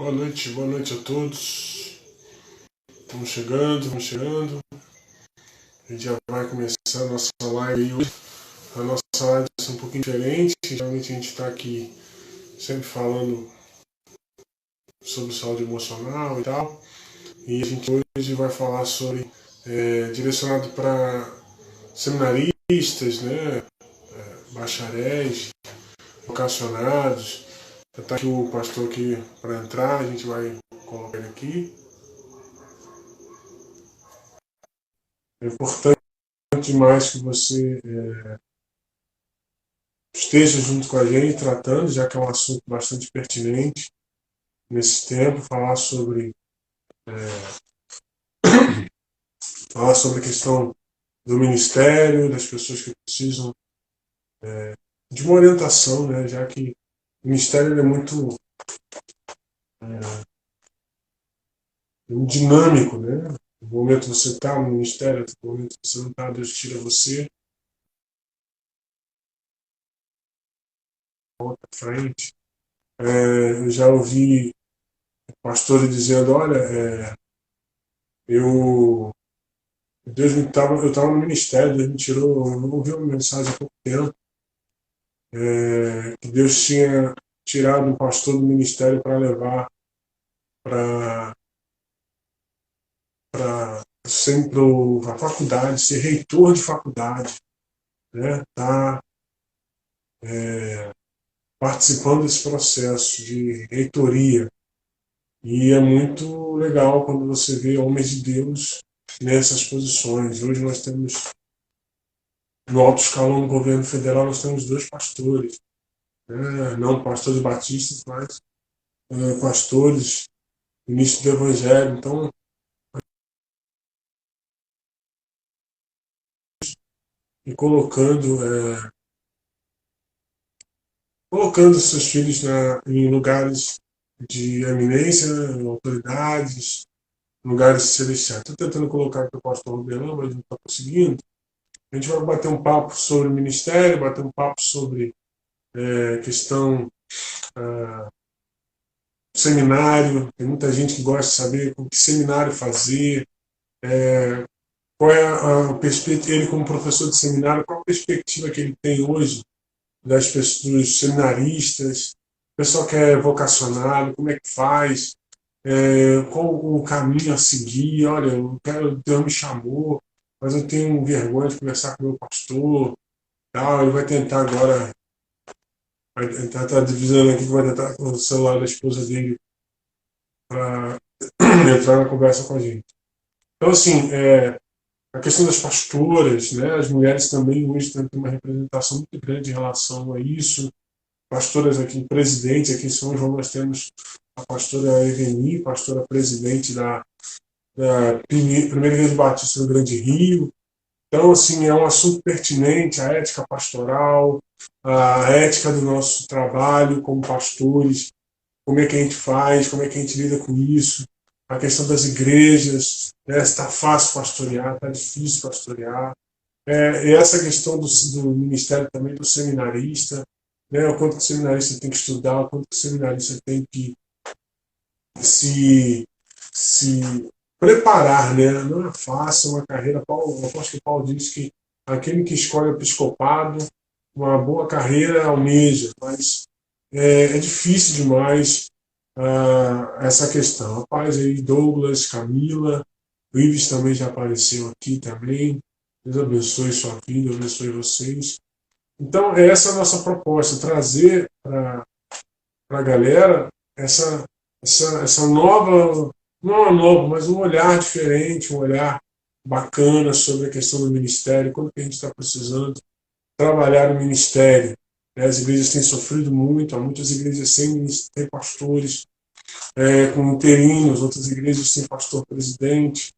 Boa noite a todos. Estamos chegando. A gente já vai começar a nossa live aí hoje. A nossa live vai ser um pouquinho diferente. Geralmente a gente está aqui sempre falando sobre saúde emocional e tal. E a gente hoje vai falar sobre, direcionado para seminaristas, né? Bacharéis, vocacionados. Já está aqui o pastor aqui para entrar, a gente vai colocar ele aqui. É importante demais que você esteja junto com a gente tratando, já que é um assunto bastante pertinente nesse tempo, falar sobre a questão do ministério, das pessoas que precisam de uma orientação, né, já que o ministério é muito dinâmico, né? No momento você está no ministério, no momento você não está, Deus tira você para frente. Eu já ouvi pastores dizendo, olha, eu estava no ministério, Deus me tirou, eu não ouvi uma mensagem há pouco tempo, que Deus tinha tirado um pastor do ministério para levar para sempre a faculdade, ser reitor de faculdade, né? Tá participando desse processo de reitoria. E é muito legal quando você vê homens de Deus nessas posições. Hoje nós temos, no alto escalão do governo federal, nós temos 2 pastores, né? Não pastores batistas, mas pastores, ministros do evangelho. Então, e colocando seus filhos em lugares de eminência, autoridades, lugares celestiais. Estou tentando colocar aqui o pastor Rubelão, mas não está conseguindo. A gente vai bater um papo sobre ministério, bater um papo sobre questão seminário. Tem muita gente que gosta de saber com que seminário fazer, qual é a perspectiva, ele como professor de seminário, qual a perspectiva que ele tem hoje das pessoas, dos seminaristas, o pessoal que é vocacionado, como é que faz, qual o caminho a seguir. Olha, Deus me chamou, mas eu tenho vergonha de conversar com o meu pastor, tal. Ele vai tentar agora, está divisando aqui que vai tentar com o celular da esposa dele para entrar na conversa com a gente. Então, assim, a questão das pastoras, né, as mulheres também hoje têm uma representação muito grande em relação a isso. Pastoras aqui, presidentes aqui em São João, nós temos a pastora Eveni, pastora presidente da Primeira Igreja Batista do Grande Rio. Então, assim, é um assunto pertinente, a ética pastoral, a ética do nosso trabalho como pastores, como é que a gente faz, como é que a gente lida com isso, a questão das igrejas, né, se está fácil pastorear, está difícil pastorear, e essa questão do ministério também, do seminarista, né, o quanto que o seminarista tem que estudar, o quanto que o seminarista tem que se preparar, né? Não é fácil uma carreira. O apóstolo Paulo diz que aquele que escolhe o episcopado, uma boa carreira almeja, mas é difícil demais essa questão. Rapaz, aí Douglas, Camila, o Ives também já apareceu aqui também. Deus abençoe sua vida, abençoe vocês. Então, essa é a nossa proposta, trazer para a galera essa nova, não uma nova, mas um olhar diferente, um olhar bacana sobre a questão do ministério, como que a gente está precisando trabalhar no ministério. As igrejas têm sofrido muito, há muitas igrejas sem pastores, com interinos, outras igrejas sem pastor-presidente,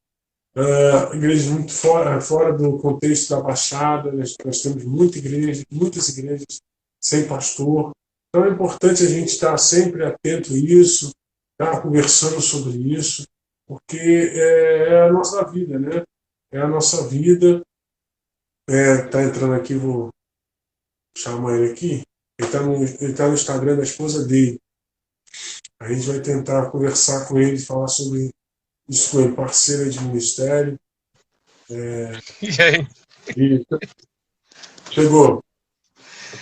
igrejas muito fora do contexto da Baixada. Nós temos muitas igrejas sem pastor. Então é importante a gente estar sempre atento a isso, estar conversando sobre isso, porque é a nossa vida, né? É a nossa vida. Tá entrando aqui, vou chamar ele aqui. Ele tá no Instagram da esposa dele. A gente vai tentar conversar com ele, falar sobre isso com ele, parceira de ministério. E aí? E chegou.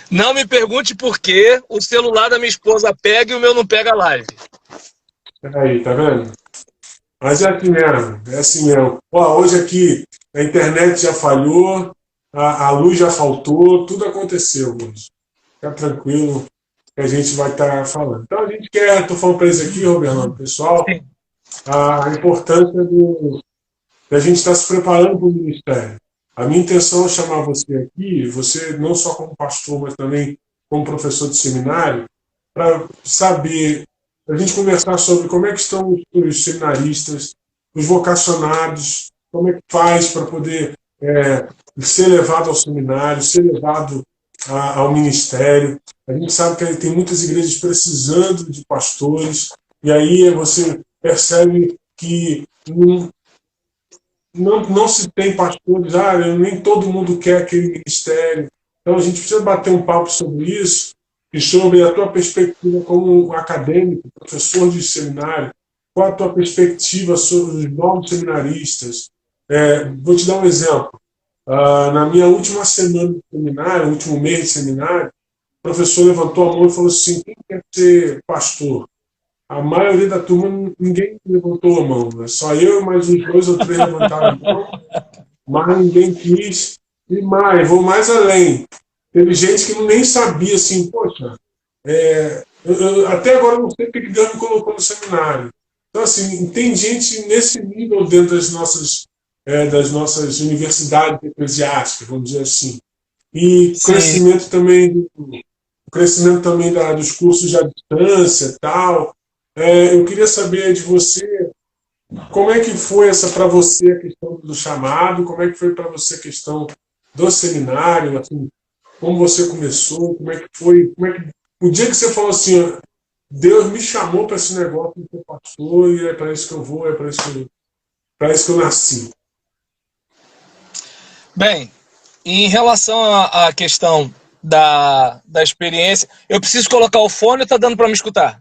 Não me pergunte por que o celular da minha esposa pega e o meu não pega a live. Aí, tá vendo? Mas é assim mesmo, é assim mesmo. Ó, hoje aqui a internet já falhou, a luz já faltou, tudo aconteceu hoje. Fica tranquilo que a gente vai estar falando. Então a gente quer, estou falando para eles aqui, Roberto, pessoal, Sim. a importância da gente estar se preparando para o ministério. A minha intenção é chamar você aqui, você não só como pastor, mas também como professor de seminário, para saber, a gente conversar sobre como é que estão os seminaristas, os vocacionados, como é que faz para poder ser levado ao seminário, ser levado ao ministério. A gente sabe que tem muitas igrejas precisando de pastores, e aí você percebe que não se tem pastores, nem todo mundo quer aquele ministério. Então a gente precisa bater um papo sobre isso e sobre a tua perspectiva como acadêmico, professor de seminário, qual a tua perspectiva sobre os novos seminaristas. Vou te dar um exemplo. Na minha última semana de seminário, último mês de seminário, o professor levantou a mão e falou assim: quem quer ser pastor? A maioria da turma, ninguém levantou a mão, né? Só eu e mais uns 2 ou 3 levantaram a mão, mas ninguém quis. E mais, vou mais além. Teve gente que nem sabia assim, poxa, até agora eu não sei porque que Deus me colocou no seminário. Então, assim, tem gente nesse nível dentro das nossas universidades eclesiásticas, vamos dizer assim. E Sim. crescimento também dos cursos à distância e tal. Eu queria saber de você como é que foi essa para você a questão do chamado, como é que foi para você a questão do seminário, assim, como você começou, como é que foi, o dia que você falou assim, ó, Deus me chamou para esse negócio de ser pastor e é para isso que eu vou, é para isso que eu nasci. Bem, em relação à questão da experiência, eu preciso colocar o fone ou tá dando para me escutar?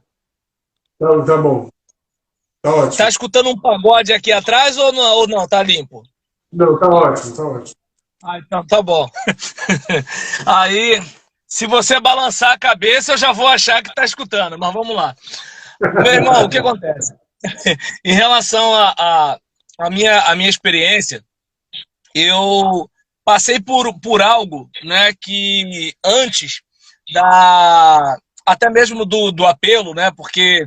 Tá bom, tá Tá ótimo. escutando um pagode aqui atrás ou não? Tá limpo? Não, tá ótimo, tá ótimo. Ah, então tá bom. Aí, se você balançar a cabeça, eu já vou achar que tá escutando, mas vamos lá. Meu irmão, o que acontece? Em relação à minha experiência, eu passei por algo, né, que antes até mesmo do apelo, né, porque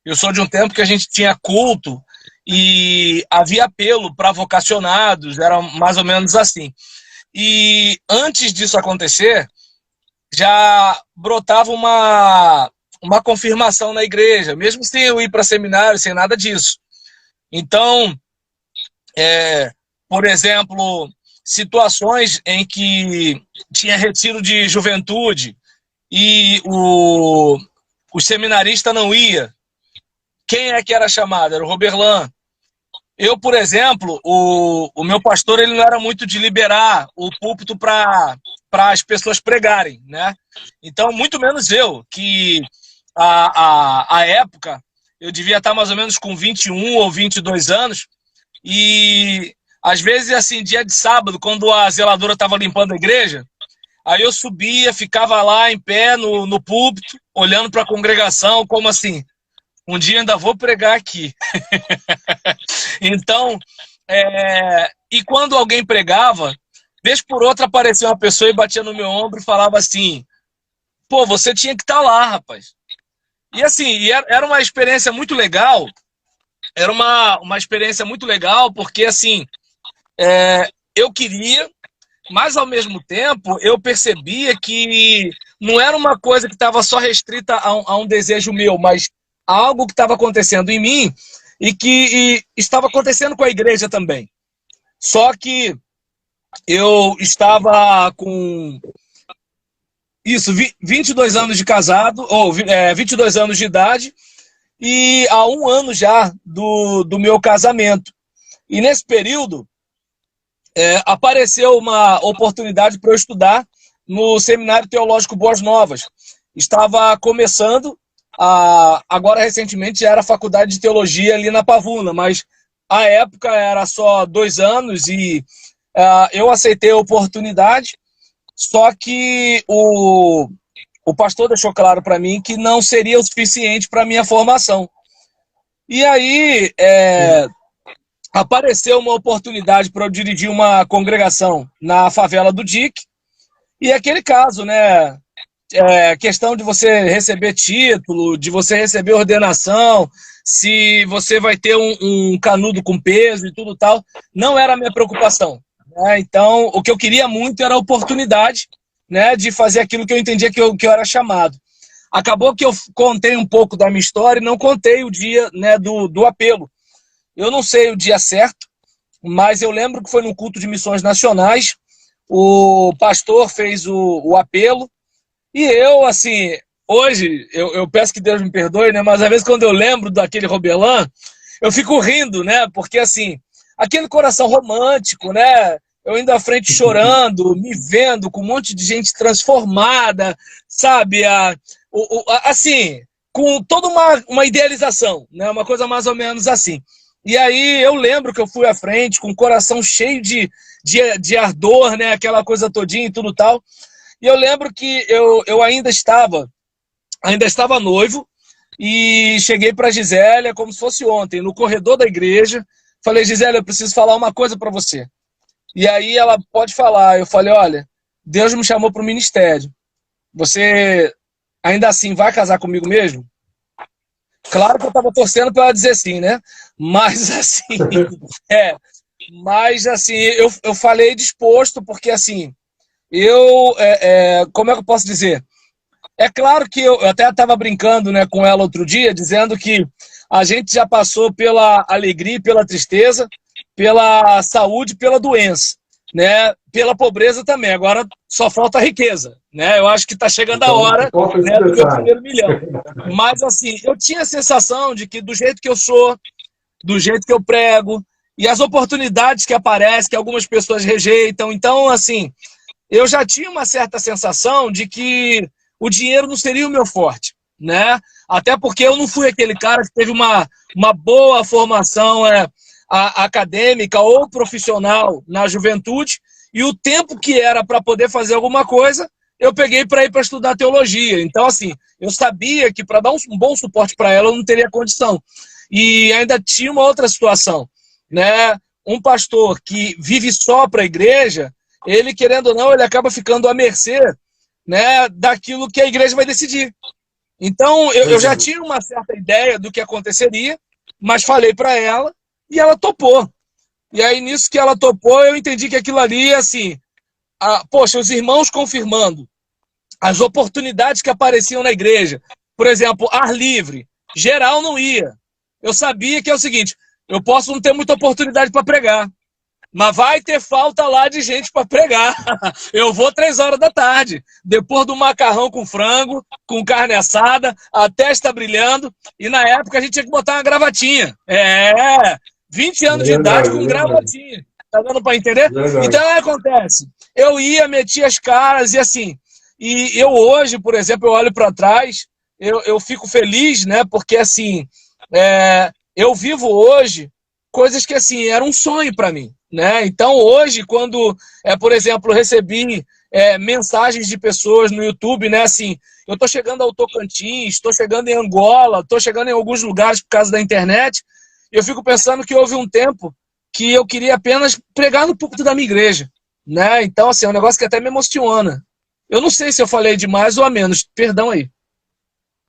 eu sou de um tempo que a gente tinha culto e havia apelo para vocacionados, era mais ou menos assim. E antes disso acontecer, já brotava uma confirmação na igreja, mesmo sem eu ir para seminário, sem nada disso. Então, por exemplo, situações em que tinha retiro de juventude e o seminarista não ia. Quem é que era chamado? Era o Roberlan. Eu, por exemplo, o meu pastor ele não era muito de liberar o púlpito para as pessoas pregarem, né? Então, muito menos eu, que a época eu devia estar mais ou menos com 21 ou 22 anos, e às vezes, assim, dia de sábado, quando a zeladora estava limpando a igreja, aí eu subia, ficava lá em pé no púlpito, olhando para a congregação, como assim, um dia ainda vou pregar aqui. Então, e quando alguém pregava, vez por outra aparecia uma pessoa e batia no meu ombro e falava assim: pô, você tinha que estar lá, rapaz. E assim, era uma experiência muito legal, era uma experiência muito legal, porque assim, eu queria, mas ao mesmo tempo eu percebia que não era uma coisa que estava só restrita a um desejo meu, mas algo que estava acontecendo em mim e que estava acontecendo com a igreja também. Só que eu estava com 22 anos de casado, ou 22 anos de idade, e há 1 ano já do meu casamento. E nesse período, apareceu uma oportunidade para eu estudar no Seminário Teológico Boas Novas. Estava começando Agora, recentemente, era a faculdade de teologia ali na Pavuna, mas à época era só 2 anos e eu aceitei a oportunidade, só que o pastor deixou claro para mim que não seria o suficiente para a minha formação. E aí apareceu uma oportunidade para eu dirigir uma congregação na favela do Dique, e aquele caso, né? Questão de você receber título, de você receber ordenação, se você vai ter um canudo com peso e tudo tal, não era a minha preocupação. Né? Então, o que eu queria muito era a oportunidade, né, de fazer aquilo que eu entendia que eu era chamado. Acabou que eu contei um pouco da minha história e não contei o dia, né, do apelo. Eu não sei o dia certo, mas eu lembro que foi no culto de missões nacionais, o pastor fez o apelo, e eu, assim, hoje, eu peço que Deus me perdoe, né? Mas às vezes quando eu lembro daquele Robelã, eu fico rindo, né? Porque, assim, aquele coração romântico, né? Eu indo à frente chorando, me vendo com um monte de gente transformada, sabe? Assim, com toda uma idealização, né? Uma coisa mais ou menos assim. E aí eu lembro que eu fui à frente com o coração cheio de ardor, né? Aquela coisa todinha e tudo tal. E eu lembro que eu ainda estava noivo e cheguei para a Gisélia como se fosse ontem, no corredor da igreja. Falei, Gisélia, eu preciso falar uma coisa para você. E aí ela pode falar. Eu falei, olha, Deus me chamou para o ministério. Você ainda assim vai casar comigo mesmo? Claro que eu estava torcendo para ela dizer sim, né? Mas assim, mas assim, eu falei disposto, porque assim, como é que eu posso dizer? É claro que eu até estava brincando, né, com ela outro dia, dizendo que a gente já passou pela alegria e pela tristeza, pela saúde, pela doença, né, pela pobreza também. Agora só falta a riqueza, né? Eu acho que está chegando a hora, né, do meu primeiro milhão. Mas assim, eu tinha a sensação de que do jeito que eu sou, do jeito que eu prego e as oportunidades que aparecem, que algumas pessoas rejeitam, então assim, eu já tinha uma certa sensação de que o dinheiro não seria o meu forte, né? Até porque eu não fui aquele cara que teve uma boa formação acadêmica ou profissional na juventude, e o tempo que era para poder fazer alguma coisa, eu peguei para ir para estudar teologia. Então, assim, eu sabia que para dar um bom suporte para ela, eu não teria condição. E ainda tinha uma outra situação, né? Um pastor que vive só para a igreja, ele, querendo ou não, ele acaba ficando à mercê, né, daquilo que a igreja vai decidir. Então, eu já tinha uma certa ideia do que aconteceria, mas falei para ela e ela topou. E aí, nisso que ela topou, eu entendi que aquilo ali, assim, poxa, os irmãos confirmando as oportunidades que apareciam na igreja. Por exemplo, ar livre. Geral não ia. Eu sabia que é o seguinte, eu posso não ter muita oportunidade para pregar, mas vai ter falta lá de gente para pregar. Eu vou 3 horas da tarde, depois do macarrão com frango, com carne assada, a testa brilhando. E na época a gente tinha que botar uma gravatinha. 20 anos de idade com gravatinha. Tá dando para entender? Então, o que acontece? Eu ia, metia as caras e assim. E eu hoje, por exemplo, eu olho para trás, eu fico feliz, né? Porque assim, eu vivo hoje coisas que assim eram um sonho para mim. Né? Então, hoje, quando, por exemplo, eu recebi mensagens de pessoas no YouTube, né? Assim, eu estou chegando ao Tocantins, estou chegando em Angola, estou chegando em alguns lugares por causa da internet, eu fico pensando que houve um tempo que eu queria apenas pregar no púlpito da minha igreja. Né? Então, assim, é um negócio que até me emociona. Eu não sei se eu falei de mais ou a menos, perdão aí.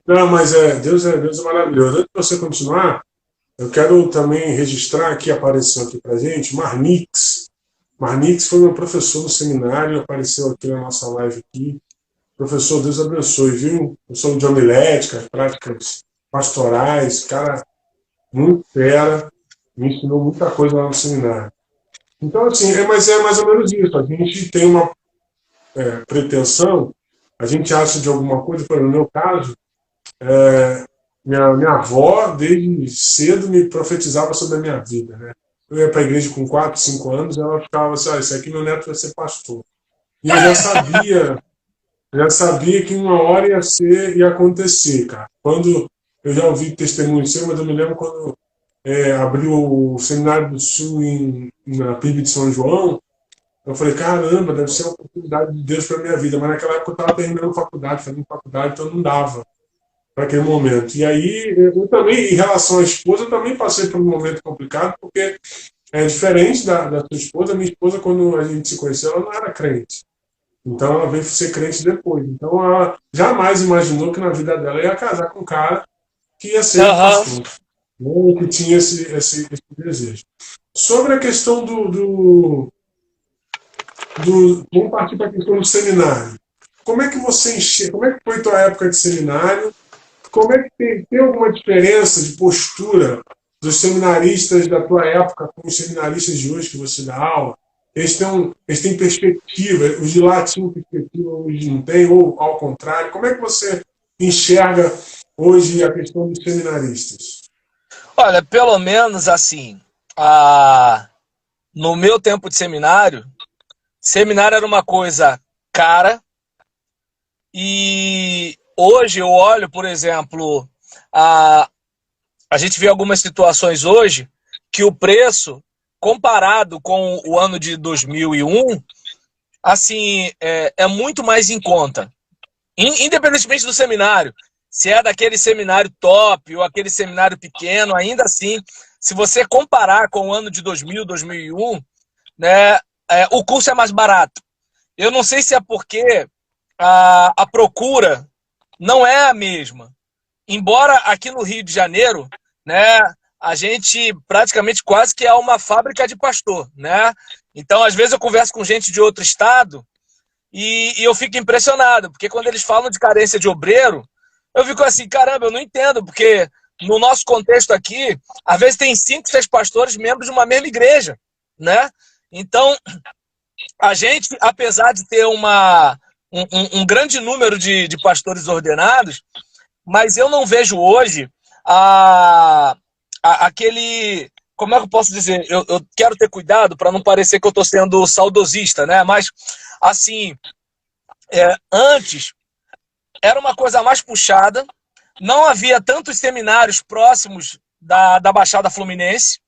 Não, mas Deus é maravilhoso. Antes de você continuar, eu quero também registrar que apareceu aqui pra gente, Marnix. Marnix foi meu professor no seminário, apareceu aqui na nossa live aqui. Professor, Deus abençoe, viu? Professor de homilética, práticas pastorais, cara muito fera, me ensinou muita coisa lá no seminário. Então, assim, mas é mais ou menos isso. A gente tem uma pretensão, a gente acha de alguma coisa, no meu caso, minha avó, desde cedo, me profetizava sobre a minha vida, né? Eu ia para a igreja com 4, 5 anos, ela ficava assim, esse aqui meu neto vai ser pastor. E eu já sabia, já sabia que uma hora ia acontecer, cara. Quando eu já ouvi testemunho seu, mas eu me lembro quando abriu o Seminário do Sul na PIB de São João, eu falei, caramba, deve ser uma oportunidade de Deus para minha vida. Mas naquela época eu estava terminando faculdade, fazendo faculdade, então não dava para aquele momento. E aí, eu também, em relação à esposa, eu também passei por um momento complicado, porque é diferente da sua esposa. Minha esposa, quando a gente se conheceu, ela não era crente. Então ela veio ser crente depois. Então ela jamais imaginou que na vida dela ia casar com um cara que ia ser Aham. pastor, né? Que tinha esse desejo. Sobre a questão vamos partir para a questão do seminário. Como é que você enxerga? Como é que foi a tua época de seminário? Como é que tem alguma diferença de postura dos seminaristas da tua época com os seminaristas de hoje que você dá aula? Eles têm perspectiva, os de lá tinham perspectiva, hoje não tem, ou ao contrário. Como é que você enxerga hoje a questão dos seminaristas? Olha, pelo menos assim, a... no meu tempo de seminário, seminário era uma coisa cara, e hoje eu olho, por exemplo, a gente vê algumas situações hoje que o preço, comparado com o ano de 2001, assim, é muito mais em conta. Independentemente do seminário, se é daquele seminário top ou aquele seminário pequeno, ainda assim, se você comparar com o ano de 2000, 2001, né, o curso é mais barato. Eu não sei se é porque a procura não é a mesma. Embora aqui no Rio de Janeiro, né, a gente praticamente quase que é uma fábrica de pastor, né? Então, às vezes eu converso com gente de outro estado e eu fico impressionado, porque quando eles falam de carência de obreiro, eu fico assim, caramba, eu não entendo, porque no nosso contexto aqui, às vezes tem 5, 6 pastores membros de uma mesma igreja, né? Então, a gente, apesar de ter um grande número de pastores ordenados, mas eu não vejo hoje aquele. Como é que eu posso dizer? Eu quero ter cuidado para não parecer que eu estou sendo saudosista, né? Mas, assim, antes era uma coisa mais puxada, não havia tantos seminários próximos da Baixada Fluminense.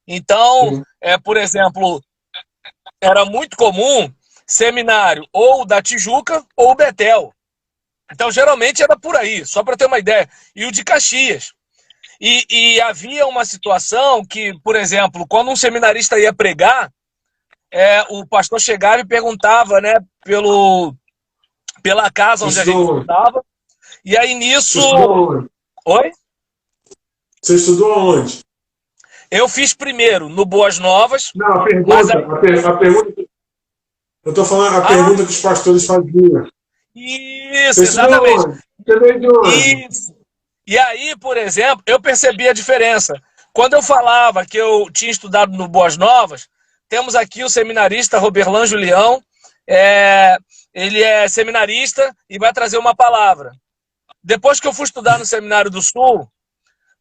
Então, Sim. por exemplo, era muito comum seminário ou da Tijuca ou Betel. Então, geralmente era por aí, só para ter uma ideia. E o de Caxias. E havia uma situação que, por exemplo, quando um seminarista ia pregar, o pastor chegava e perguntava, né, pela casa Você onde a gente estudou onde? estudava. E aí Você nisso. estudou onde? Oi? Você estudou onde? Eu fiz primeiro no Boas Novas, Não, a mas pergunta, aí. a pergunta, eu estou falando a Ah, pergunta que os pastores faziam. Você isso, estudou exatamente. onde? Você veio de onde? Isso. E aí, por exemplo, eu percebi a diferença. Quando eu falava que eu tinha estudado no Boas Novas, temos aqui o seminarista Roberlan Julião. É, ele é seminarista e vai trazer uma palavra. Depois que eu fui estudar no Seminário do Sul,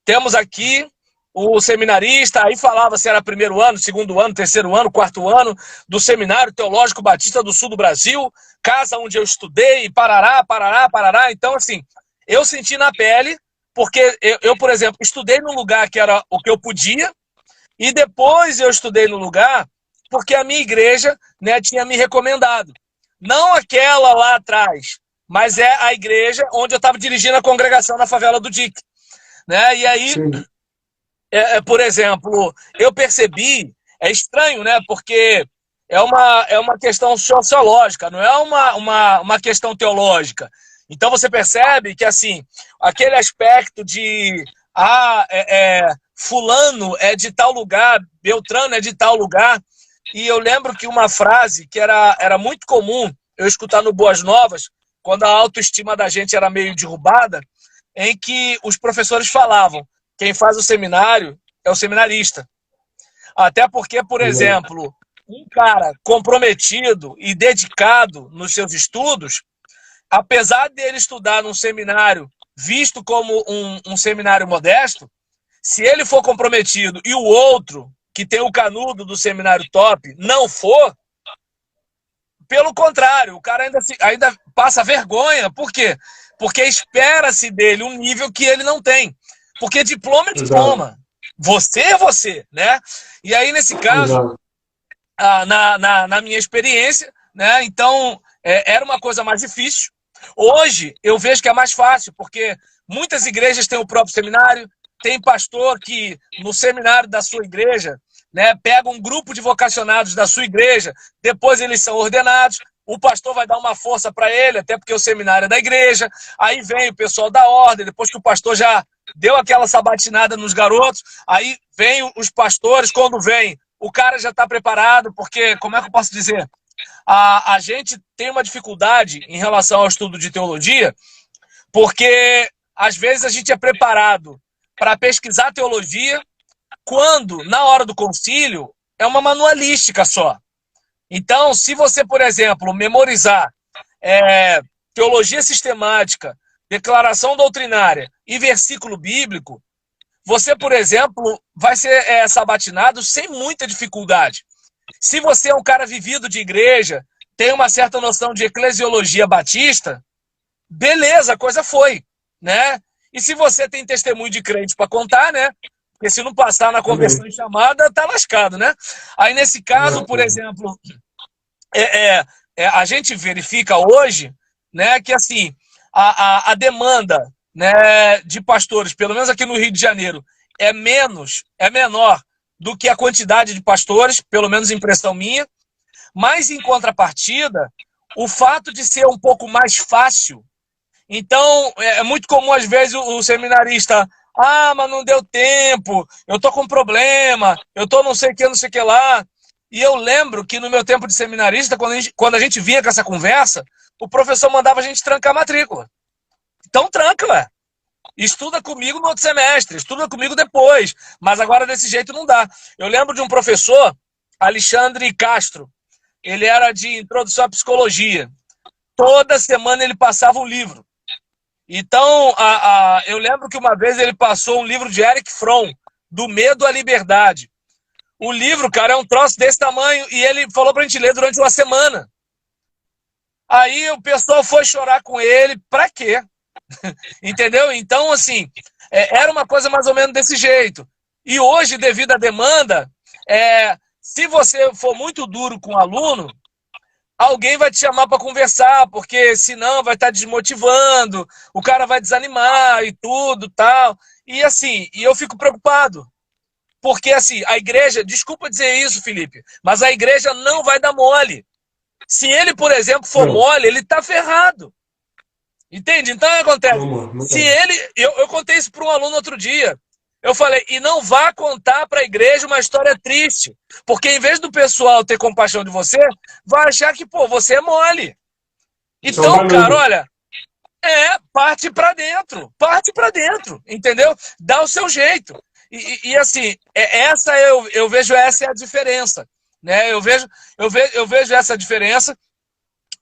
temos aqui o seminarista, aí falava se era primeiro ano, segundo ano, terceiro ano, quarto ano, do Seminário Teológico Batista do Sul do Brasil, casa onde eu estudei, parará, parará, parará. Então, assim, eu senti na pele, porque eu, por exemplo, estudei num lugar que era o que eu podia, e depois eu estudei no lugar porque a minha igreja, né, tinha me recomendado. Não aquela lá atrás, mas é a igreja onde eu estava dirigindo a congregação na favela do Dique. Né? E aí, Sim. por exemplo, eu percebi, é estranho, né? Porque é uma questão sociológica, não é uma questão teológica. Então você percebe que, assim, aquele aspecto de fulano é de tal lugar, Beltrano é de tal lugar. E eu lembro que uma frase que era muito comum eu escutar no Boas Novas, quando a autoestima da gente era meio derrubada, em que os professores falavam: quem faz o seminário é o seminarista. Até porque, por exemplo, um cara comprometido e dedicado nos seus estudos, apesar dele estudar num seminário visto como um seminário modesto, se ele for comprometido e o outro, que tem o canudo do seminário top, não for, pelo contrário, o cara ainda passa vergonha. Por quê? Porque espera-se dele um nível que ele não tem. Porque diploma é Exato. diploma. Você é você, né? E aí, nesse caso, Exato. na minha experiência, né? Então, era uma coisa mais difícil. Hoje, eu vejo que é mais fácil, porque muitas igrejas têm o próprio seminário, tem pastor que, no seminário da sua igreja, né, pega um grupo de vocacionados da sua igreja, depois eles são ordenados, o pastor vai dar uma força para ele, até porque o seminário é da igreja, aí vem o pessoal da ordem, depois que o pastor já deu aquela sabatinada nos garotos, aí vem os pastores, quando vem, o cara já está preparado, porque, como é que eu posso dizer? A gente tem uma dificuldade em relação ao estudo de teologia, porque às vezes a gente é preparado para pesquisar teologia, quando, na hora do concílio, é uma manualística só. Então, se você, por exemplo, memorizar teologia sistemática, declaração doutrinária e versículo bíblico, você, por exemplo, vai ser sabatinado sem muita dificuldade. Se você é um cara vivido de igreja, tem uma certa noção de eclesiologia batista, beleza, a coisa foi, né? E se você tem testemunho de crente para contar, né? Porque se não passar na conversão Também. em chamada, tá lascado, né? Aí, nesse caso, por Exato. exemplo, a gente verifica hoje, né, que assim, a demanda, né, de pastores, pelo menos aqui no Rio de Janeiro, é menor do que a quantidade de pastores, pelo menos impressão minha, mas em contrapartida, o fato de ser um pouco mais fácil, então é muito comum às vezes o seminarista, mas não deu tempo, eu tô com problema, eu tô não sei o que, não sei o que lá. E eu lembro que no meu tempo de seminarista, quando a gente vinha com essa conversa, o professor mandava a gente trancar a matrícula. Então tranca, ué. Estuda comigo no outro semestre, estuda comigo depois. Mas agora desse jeito não dá. Eu lembro de um professor, Alexandre Castro. Ele era de introdução à psicologia. Toda semana ele passava um livro. Então, eu lembro que uma vez ele passou um livro de Eric Fromm, Do Medo à Liberdade. O livro, cara, é um troço desse tamanho e ele falou pra gente ler durante uma semana. Aí o pessoal foi chorar com ele, pra quê? Entendeu? Então, assim, era uma coisa mais ou menos desse jeito. E hoje, devido à demanda, se você for muito duro com o aluno, alguém vai te chamar para conversar, porque senão vai estar desmotivando, o cara vai desanimar e tudo, tal. E assim, eu fico preocupado. Porque assim, a igreja, desculpa dizer isso, Felipe, mas a igreja não vai dar mole. Se ele, por exemplo, for Não, mole, ele tá ferrado. Entende? Então, o que acontece? não, mano. Não Se tem. ele... Eu contei isso para um aluno outro dia. Eu falei, e não vá contar para a igreja uma história triste. Porque em vez do pessoal ter compaixão de você, vai achar que, pô, você é mole. Isso é um Então, cara, banana. olha, parte para dentro, entendeu? Dá o seu jeito. E assim, eu vejo essa é a diferença, né? Eu vejo essa diferença.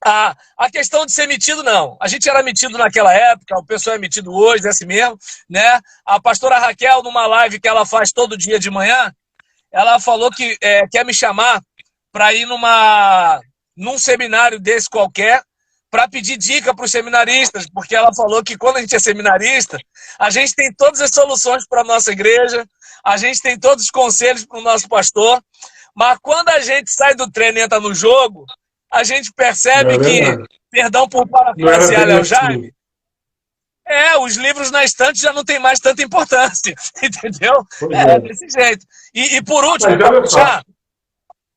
A questão de ser metido, não. A gente era metido naquela época, o pessoal é metido hoje, é assim mesmo, né? A pastora Raquel, numa live que ela faz todo dia de manhã, ela falou que quer me chamar para ir num seminário desse qualquer, para pedir dica para os seminaristas, porque ela falou que quando a gente é seminarista, a gente tem todas as soluções para a nossa igreja, a gente tem todos os conselhos para o nosso pastor, mas quando a gente sai do treino e entra no jogo, a gente Não percebe é que, verdade. perdão por Não era parafrasear bem Léo assim. Jaime, os livros na estante já não tem mais tanta importância, entendeu? Pois É é. desse jeito. E por último, Mas para olha só. fechar,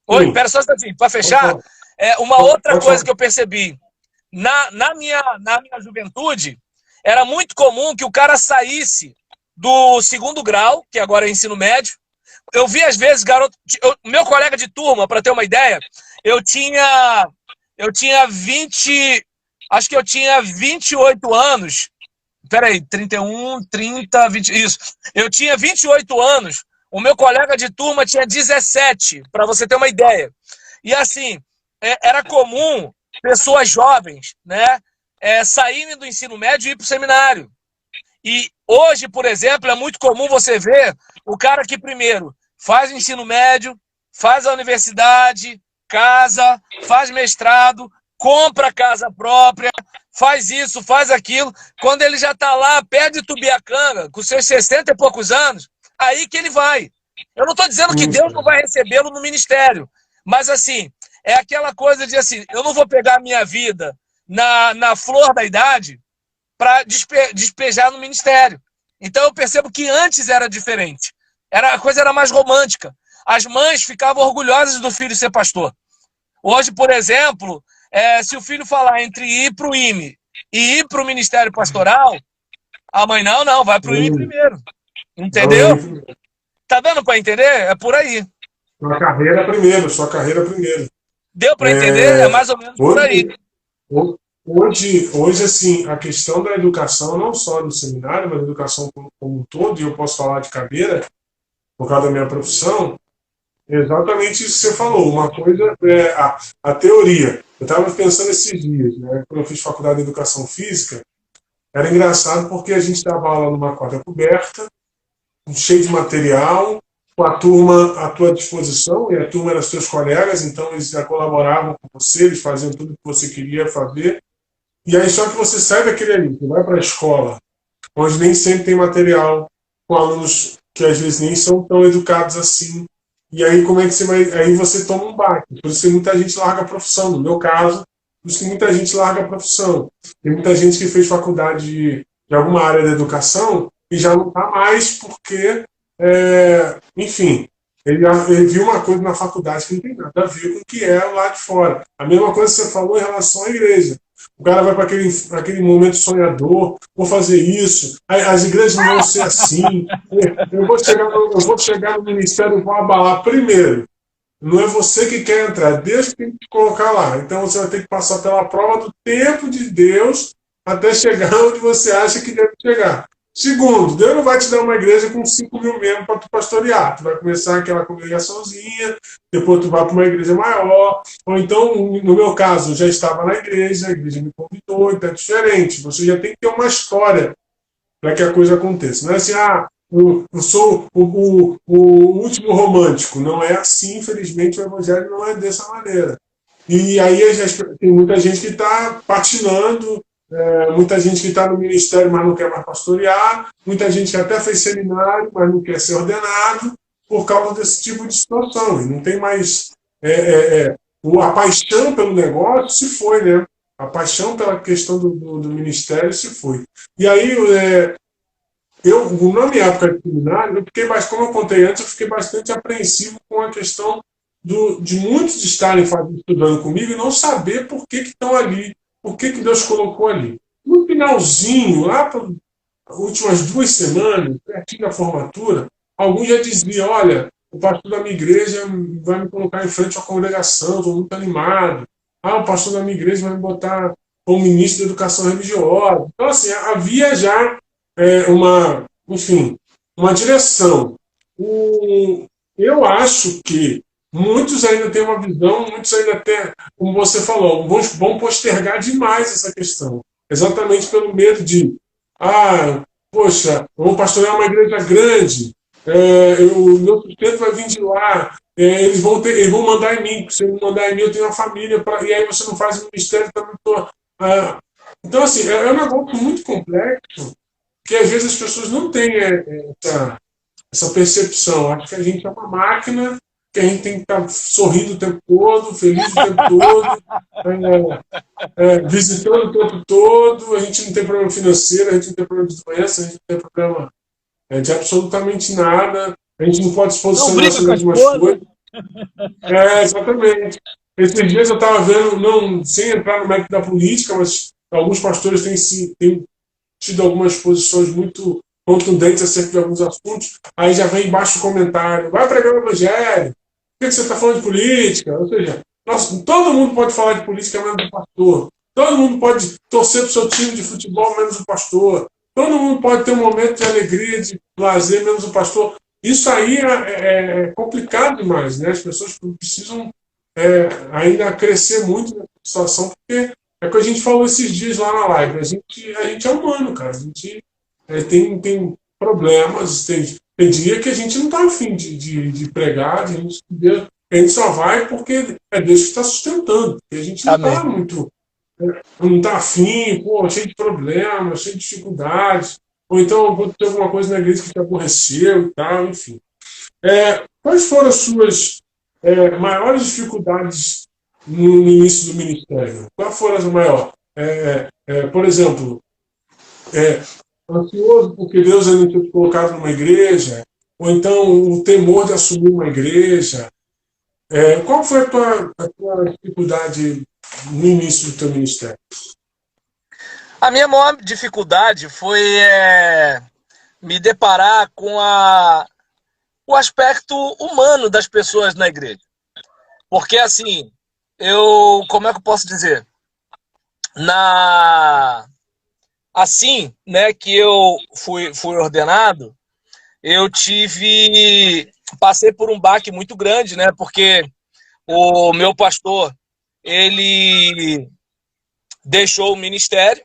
oi, Sim. pera só um instantinho, para Pode fechar, falar. uma Pode, outra pode coisa falar. que eu percebi, na minha juventude, era muito comum que o cara saísse do segundo grau, que agora é ensino médio. Eu vi, às vezes, garoto. Meu colega de turma, para ter uma ideia, eu tinha 20. Acho que eu tinha 28 anos. Peraí, 31, 30, 20. Isso. Eu tinha 28 anos. O meu colega de turma tinha 17, para você ter uma ideia. E assim, era comum pessoas jovens, né, saírem do ensino médio e ir para o seminário. E hoje, por exemplo, é muito comum você ver o cara que primeiro faz o ensino médio, faz a universidade, casa, faz mestrado, compra casa própria, faz isso, faz aquilo. Quando ele já está lá, perto de Tubiacanga, com seus 60 e poucos anos, aí que ele vai. Eu não estou dizendo que Deus não vai recebê-lo no ministério, mas assim, é aquela coisa de assim, eu não vou pegar a minha vida na flor da idade para despejar no ministério. Então eu percebo que antes era diferente. A coisa era mais romântica. As mães ficavam orgulhosas do filho ser pastor. Hoje, por exemplo, se o filho falar entre ir para o IME e ir para o Ministério Pastoral, a mãe, não, vai para o IME primeiro. Entendeu? Tá dando para entender? É por aí. Sua carreira primeiro. Deu para entender? É mais ou menos por aí. Hoje, assim, a questão da educação, não só no seminário, mas a educação como um todo, e eu posso falar de cadeira, por causa da minha profissão, é exatamente isso que você falou. Uma coisa é a teoria. Eu estava pensando esses dias, né, quando eu fiz faculdade de educação física, era engraçado porque a gente dava aula numa quadra coberta, cheio de material, com a turma à tua disposição, e a turma era os teus colegas, então eles já colaboravam com você, eles faziam tudo o que você queria fazer. E aí só que você sai daquele ali, você vai para a escola, onde nem sempre tem material, com alunos que às vezes nem são tão educados assim. E aí como é que você vai... Aí você toma um baque. Por isso que muita gente larga a profissão. No meu caso, por isso que muita gente larga a profissão. Tem muita gente que fez faculdade de alguma área da educação e já não está mais porque, enfim, ele viu uma coisa na faculdade que não tem nada a ver com o que é lá de fora. A mesma coisa que você falou em relação à igreja. O cara vai para aquele momento sonhador, vou fazer isso, as igrejas não vão ser assim, eu vou chegar no ministério e vou abalar. Primeiro, não é você que quer entrar, Deus que tem que te colocar lá. Então você vai ter que passar pela prova do tempo de Deus até chegar onde você acha que deve chegar. Segundo, Deus não vai te dar uma igreja com 5 mil membros para tu pastorear. Tu vai começar aquela congregaçãozinha, depois tu vai para uma igreja maior. Ou então, no meu caso, eu já estava na igreja, a igreja me convidou, então é diferente. Você já tem que ter uma história para que a coisa aconteça. Não é assim, eu sou o último romântico. Não é assim, infelizmente, o evangelho não é dessa maneira. E aí tem muita gente que está patinando, muita gente que está no ministério, mas não quer mais pastorear, muita gente que até fez seminário, mas não quer ser ordenado, por causa desse tipo de situação. E não tem mais... a paixão pelo negócio se foi, né? A paixão pela questão do ministério se foi. E aí, na minha época de seminário, como eu contei antes, eu fiquei bastante apreensivo com a questão de muitos estarem estudando comigo e não saber por que estão ali, por que Deus colocou ali. No finalzinho, lá para as últimas 2 semanas, pertinho da formatura, alguns já diziam, olha, o pastor da minha igreja vai me colocar em frente à congregação, estou muito animado. O pastor da minha igreja vai me botar como ministro da educação religiosa. Então, assim, havia já uma direção. Eu acho que muitos ainda têm uma visão, muitos ainda têm, como você falou, vão postergar demais essa questão. Exatamente pelo medo de, poxa, eu vou pastorear uma igreja grande, o meu sustento vai vir de lá, eles vão mandar em mim, se eles mandar em mim eu tenho uma família, e aí você não faz o ministério também. Então, assim, é um negócio muito complexo, que às vezes as pessoas não têm essa percepção. Acho que a gente é uma máquina, que a gente tem que estar sorrindo o tempo todo, feliz o tempo todo, visitando o tempo todo. A gente não tem problema financeiro, a gente não tem problema de doença, a gente não tem problema de absolutamente nada. A gente não pode se posicionar sobre algumas coisas. Exatamente. Esses dias eu estava vendo, sem entrar no mérito da política, mas alguns pastores têm tido algumas posições muito contundentes acerca de alguns assuntos, aí já vem embaixo o comentário, vai pregar o evangelho, por que você está falando de política? Ou seja, todo mundo pode falar de política menos o pastor, todo mundo pode torcer para o seu time de futebol menos o pastor, todo mundo pode ter um momento de alegria, de lazer menos o pastor. Isso aí é complicado demais, né? As pessoas precisam ainda crescer muito nessa situação, porque é o que a gente falou esses dias lá na live, a gente é humano, cara, a gente tem problemas, tem dia que a gente não está afim de pregar, A gente só vai porque é Deus que está sustentando. Porque a gente não está Amém. muito. Não está afim, pô, cheio de problemas, cheio de dificuldades. Ou então vou ter alguma coisa na igreja que te aborreceu e tal, enfim. Quais foram as suas maiores dificuldades no início do ministério? Qual foram as maiores? Por exemplo, ansioso porque Deus ainda tinha te colocado numa igreja, ou então o temor de assumir uma igreja. Qual foi a tua dificuldade no início do teu ministério? A minha maior dificuldade foi me deparar com o aspecto humano das pessoas na igreja. Porque, assim, como é que eu posso dizer? Assim, né, que eu fui ordenado, eu passei por um baque muito grande, né, porque o meu pastor, ele deixou o ministério,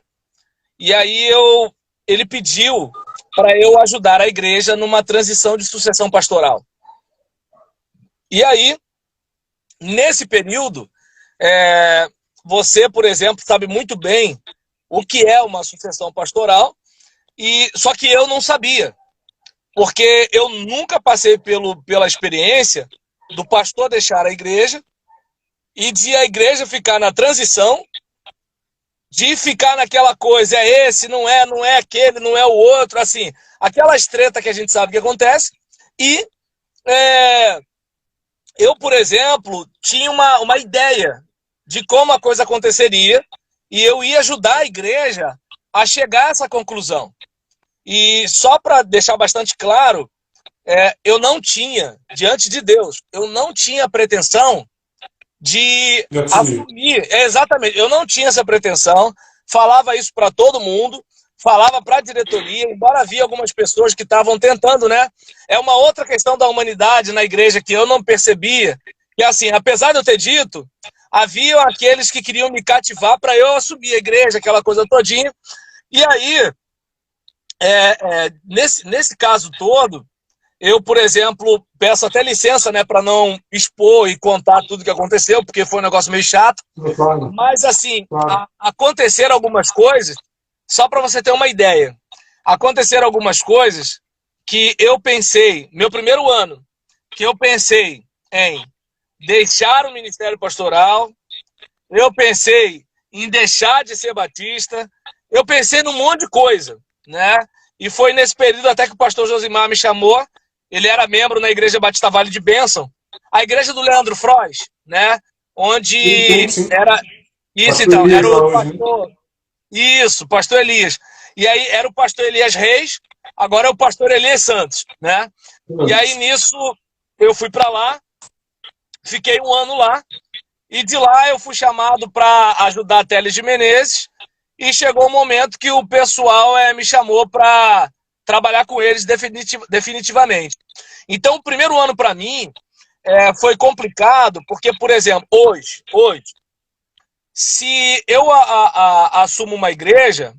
e aí ele pediu para eu ajudar a igreja numa transição de sucessão pastoral. E aí, nesse período, você, por exemplo, sabe muito bem o que é uma sucessão pastoral, só que eu não sabia, porque eu nunca passei pela experiência do pastor deixar a igreja e de a igreja ficar na transição, de ficar naquela coisa, é esse, não é aquele, não é o outro, assim, aquelas tretas que a gente sabe que acontece. E eu, por exemplo, tinha uma ideia de como a coisa aconteceria e eu ia ajudar a igreja a chegar a essa conclusão. E só para deixar bastante claro, eu não tinha, diante de Deus, eu não tinha pretensão de assumir. Exatamente, eu não tinha essa pretensão, falava isso para todo mundo, falava para a diretoria, embora havia algumas pessoas que estavam tentando, né? É uma outra questão da humanidade na igreja que eu não percebia, que assim, apesar de eu ter dito, havia aqueles que queriam me cativar para eu assumir a igreja, aquela coisa todinha. E aí, nesse caso todo, eu, por exemplo, peço até licença, né, para não expor e contar tudo que aconteceu, porque foi um negócio meio chato. Claro, Mas, assim, claro. aconteceram algumas coisas, só para você ter uma ideia. Aconteceram algumas coisas que eu pensei, meu primeiro ano, que eu pensei em deixar o ministério pastoral, eu pensei em deixar de ser batista, eu pensei num monte de coisa, né? E foi nesse período até que o pastor Josimar me chamou. Ele era membro na Igreja Batista Vale de Bênção, a igreja do Leandro Frois, né? Onde Sim. era isso, Pastor então, Elias era o hoje, pastor. Isso, pastor Elias. E aí era o pastor Elias Reis, agora é o pastor Elias Santos, né? E aí nisso eu fui para lá, fiquei um ano lá, e de lá eu fui chamado para ajudar a Teles de Menezes, e chegou um momento que o pessoal me chamou para trabalhar com eles definitivamente. Então, o primeiro ano para mim foi complicado, porque, por exemplo, hoje, se eu assumo uma igreja,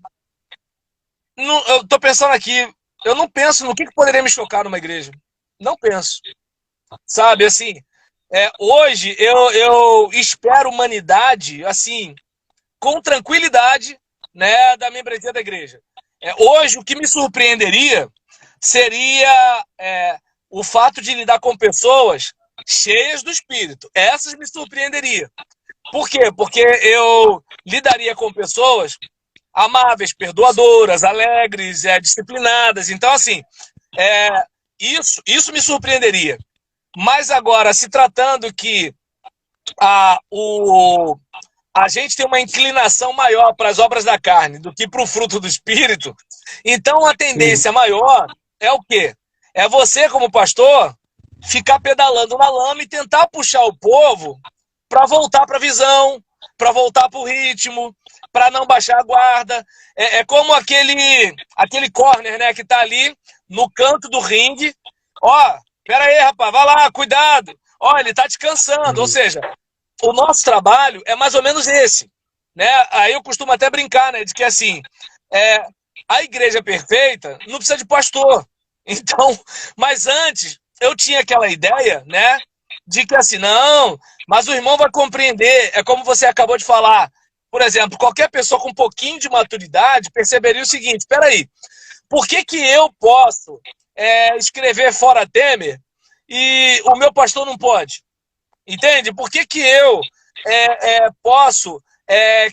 eu estou pensando aqui, eu não penso no que poderia me chocar numa igreja. Não penso. Sabe, assim, hoje eu espero humanidade, assim, com tranquilidade, né, da membresia da igreja. Hoje, o que me surpreenderia seria o fato de lidar com pessoas cheias do Espírito. Essas me surpreenderia. Por quê? Porque eu lidaria com pessoas amáveis, perdoadoras, alegres, disciplinadas. Então, assim, isso me surpreenderia. Mas agora, se tratando que a gente tem uma inclinação maior para as obras da carne do que para o fruto do Espírito, então a tendência maior é o quê? É você, como pastor, ficar pedalando na lama e tentar puxar o povo para voltar para a visão, para voltar para o ritmo, para não baixar a guarda. É como aquele corner, né, que está ali no canto do ringue. Ó, pera aí, rapaz, vai lá, cuidado. Ó, ele está descansando. Ou seja, o nosso trabalho é mais ou menos esse, né? Aí eu costumo até brincar, né, de que assim, a igreja perfeita não precisa de pastor. Então, mas antes eu tinha aquela ideia, né, de que assim, não, mas o irmão vai compreender, é como você acabou de falar. Por exemplo, qualquer pessoa com um pouquinho de maturidade perceberia o seguinte, espera aí, por que que eu posso escrever fora Temer e o meu pastor não pode? Entende? Por que que eu posso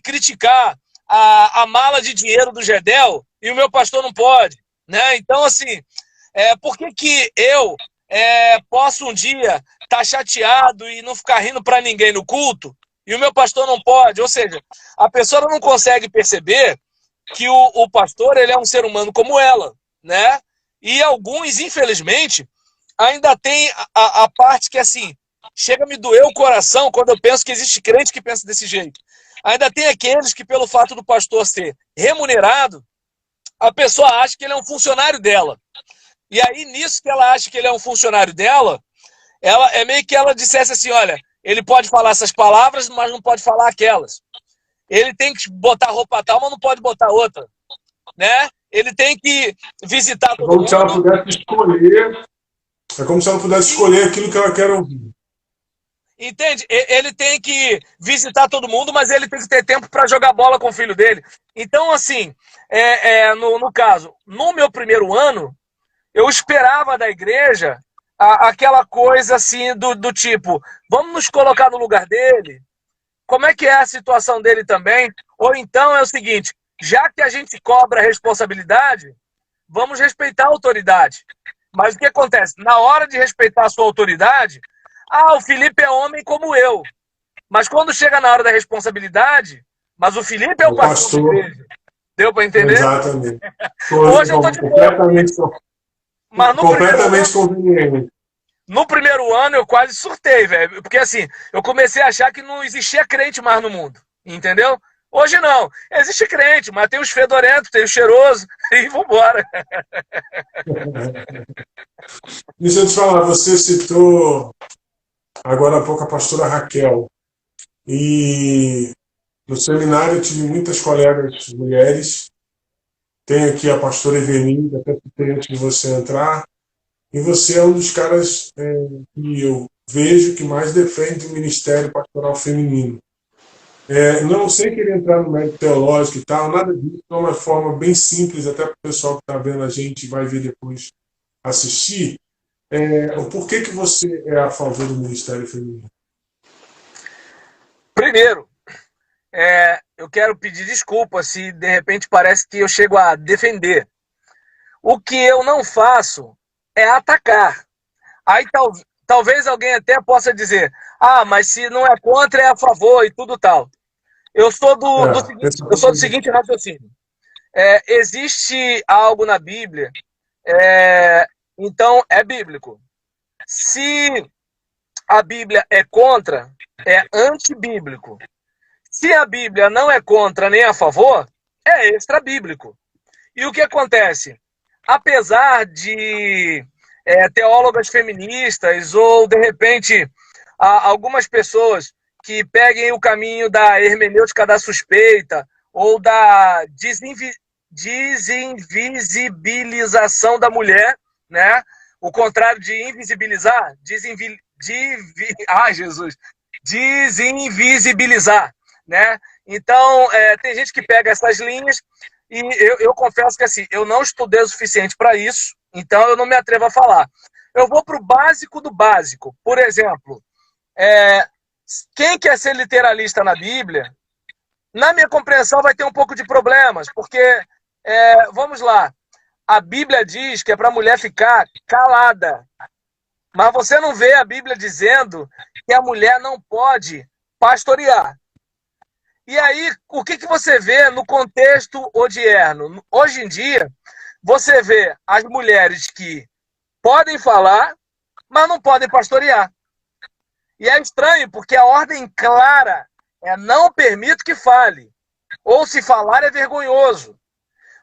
criticar a mala de dinheiro do Gedel e o meu pastor não pode? Né? Então, assim, por que que eu posso um dia estar chateado e não ficar rindo para ninguém no culto e o meu pastor não pode? Ou seja, a pessoa não consegue perceber que o pastor ele é um ser humano como ela, né? E alguns, infelizmente, ainda tem a parte que, assim, chega a me doer o coração quando eu penso que existe crente que pensa desse jeito. Ainda tem aqueles que, pelo fato do pastor ser remunerado, a pessoa acha que ele é um funcionário dela. E aí, nisso que ela acha que ele é um funcionário dela, é meio que ela dissesse assim, olha, ele pode falar essas palavras, mas não pode falar aquelas. Ele tem que botar roupa tal, mas não pode botar outra. Né? Ele tem que visitar todo mundo. Se ela pudesse escolher, é como se ela pudesse escolher aquilo que ela quer ouvir. Entende? Ele tem que visitar todo mundo, mas ele tem que ter tempo para jogar bola com o filho dele. Então, assim, no caso, no meu primeiro ano, eu esperava da igreja aquela coisa assim do tipo, vamos nos colocar no lugar dele? Como é que é a situação dele também? Ou então é o seguinte, já que a gente cobra a responsabilidade, vamos respeitar a autoridade. Mas o que acontece? Na hora de respeitar a sua autoridade, o Felipe é homem como eu. Mas quando chega na hora da responsabilidade, mas o Felipe é o pastor da igreja. Deu para entender? Exatamente. Hoje eu estou de completamente, mas no completamente conveniente. No primeiro ano eu quase surtei, velho. Porque assim, eu comecei a achar que não existia crente mais no mundo. Entendeu? Hoje não. Existe crente, mas tem os fedorentos, tem os cheirosos, e vambora. Deixa eu te falar, você citou agora há pouco a pastora Raquel. E no seminário eu tive muitas colegas mulheres. Tem aqui a pastora Evelyn, até citei antes de você entrar. E você é um dos caras que eu vejo que mais defende o ministério pastoral feminino. Não sei querer entrar no mérito teológico e tal, nada disso, é uma forma bem simples, até para o pessoal que está vendo a gente vai ver depois assistir. O porquê que você é a favor do ministério feminino? Primeiro, eu quero pedir desculpa se de repente parece que eu chego a defender. O que eu não faço é atacar. Aí talvez alguém até possa dizer, mas se não é contra, é a favor e tudo tal. Eu sou do seguinte raciocínio. Existe algo na Bíblia, então é bíblico. Se a Bíblia é contra, é antibíblico. Se a Bíblia não é contra nem a favor, é extra-bíblico. E o que acontece? Apesar de teólogas feministas ou, de repente, algumas pessoas que peguem o caminho da hermenêutica da suspeita ou da desinvisibilização da mulher, né? O contrário de invisibilizar, desinvisibilizar, né? Então, tem gente que pega essas linhas e eu confesso que assim, eu não estudei o suficiente para isso, então eu não me atrevo a falar. Eu vou para o básico do básico. Por exemplo, quem quer ser literalista na Bíblia, na minha compreensão vai ter um pouco de problemas, porque, vamos lá, a Bíblia diz que é para a mulher ficar calada, mas você não vê a Bíblia dizendo que a mulher não pode pastorear. E aí, o que você vê no contexto odierno? Hoje em dia, você vê as mulheres que podem falar, mas não podem pastorear. E é estranho, porque a ordem clara é não permito que fale. Ou se falar é vergonhoso.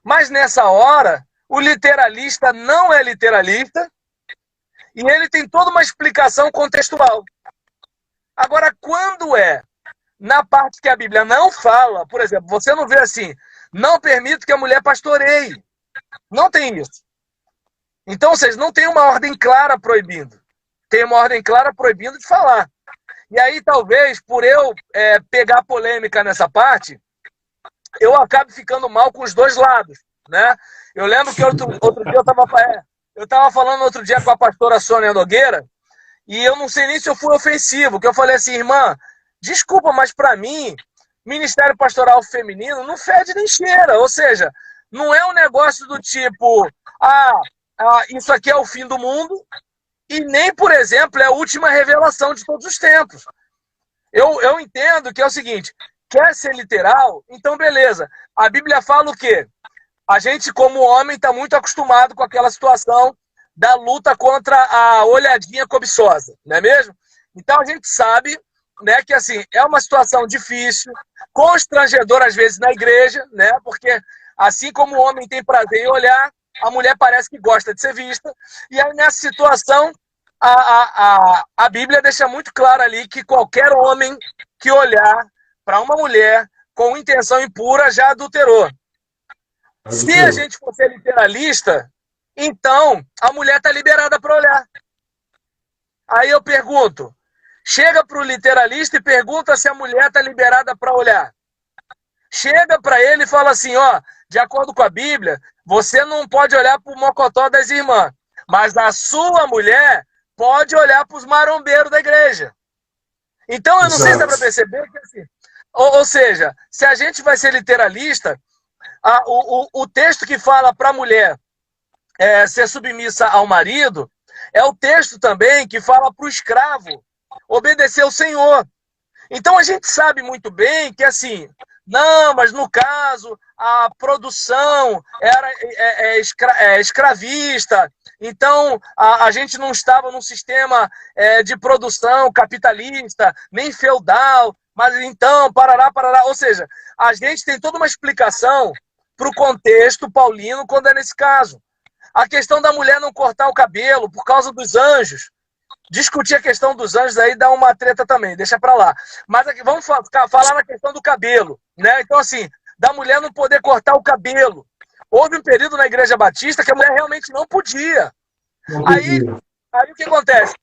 Mas nessa hora, o literalista não é literalista e ele tem toda uma explicação contextual. Agora, quando na parte que a Bíblia não fala, por exemplo, você não vê assim, não permito que a mulher pastoreie. Não tem isso. Então, ou seja, não tem uma ordem clara proibindo. tem uma ordem clara proibindo de falar. E aí, talvez, por eu pegar polêmica nessa parte, eu acabe ficando mal com os dois lados, né? Eu lembro que outro dia eu estava falando outro dia com a pastora Sônia Nogueira, e eu não sei nem se eu fui ofensivo, que eu falei assim, irmã, desculpa, mas para mim, Ministério Pastoral Feminino não fede nem cheira, ou seja, não é um negócio do tipo, isso aqui é o fim do mundo, e nem, por exemplo, é a última revelação de todos os tempos. Eu entendo que é o seguinte, quer ser literal? Então beleza. A Bíblia fala o quê? A gente, como homem, está muito acostumado com aquela situação da luta contra a olhadinha cobiçosa, não é mesmo? Então a gente sabe, né, que assim, é uma situação difícil, constrangedora às vezes na igreja, né, porque assim como o homem tem prazer em olhar, a mulher parece que gosta de ser vista, e aí nessa situação a Bíblia deixa muito claro ali que qualquer homem que olhar para uma mulher com intenção impura já adulterou. Se a gente for ser literalista, então a mulher está liberada para olhar. Aí eu pergunto, chega para o literalista e pergunta se a mulher está liberada para olhar. Chega para ele e fala assim, ó, de acordo com a Bíblia, você não pode olhar para o mocotó das irmãs, mas a sua mulher pode olhar para os marombeiros da igreja. Então eu não sei se dá para perceber que assim, ou seja, se a gente vai ser literalista, o texto que fala para a mulher ser submissa ao marido é o texto também que fala para o escravo obedecer ao Senhor. Então a gente sabe muito bem que assim, não, mas no caso a produção era escravista, então a gente não estava num sistema de produção capitalista, nem feudal, mas então, parará, ou seja, a gente tem toda uma explicação para o contexto paulino quando é nesse caso. A questão da mulher não cortar o cabelo por causa dos anjos. Discutir a questão dos anjos aí dá uma treta também, deixa pra lá. Mas aqui, vamos falar na questão do cabelo, né? Então, assim, da mulher não poder cortar o cabelo. Houve um período na Igreja Batista que a mulher realmente não podia. Aí o que acontece?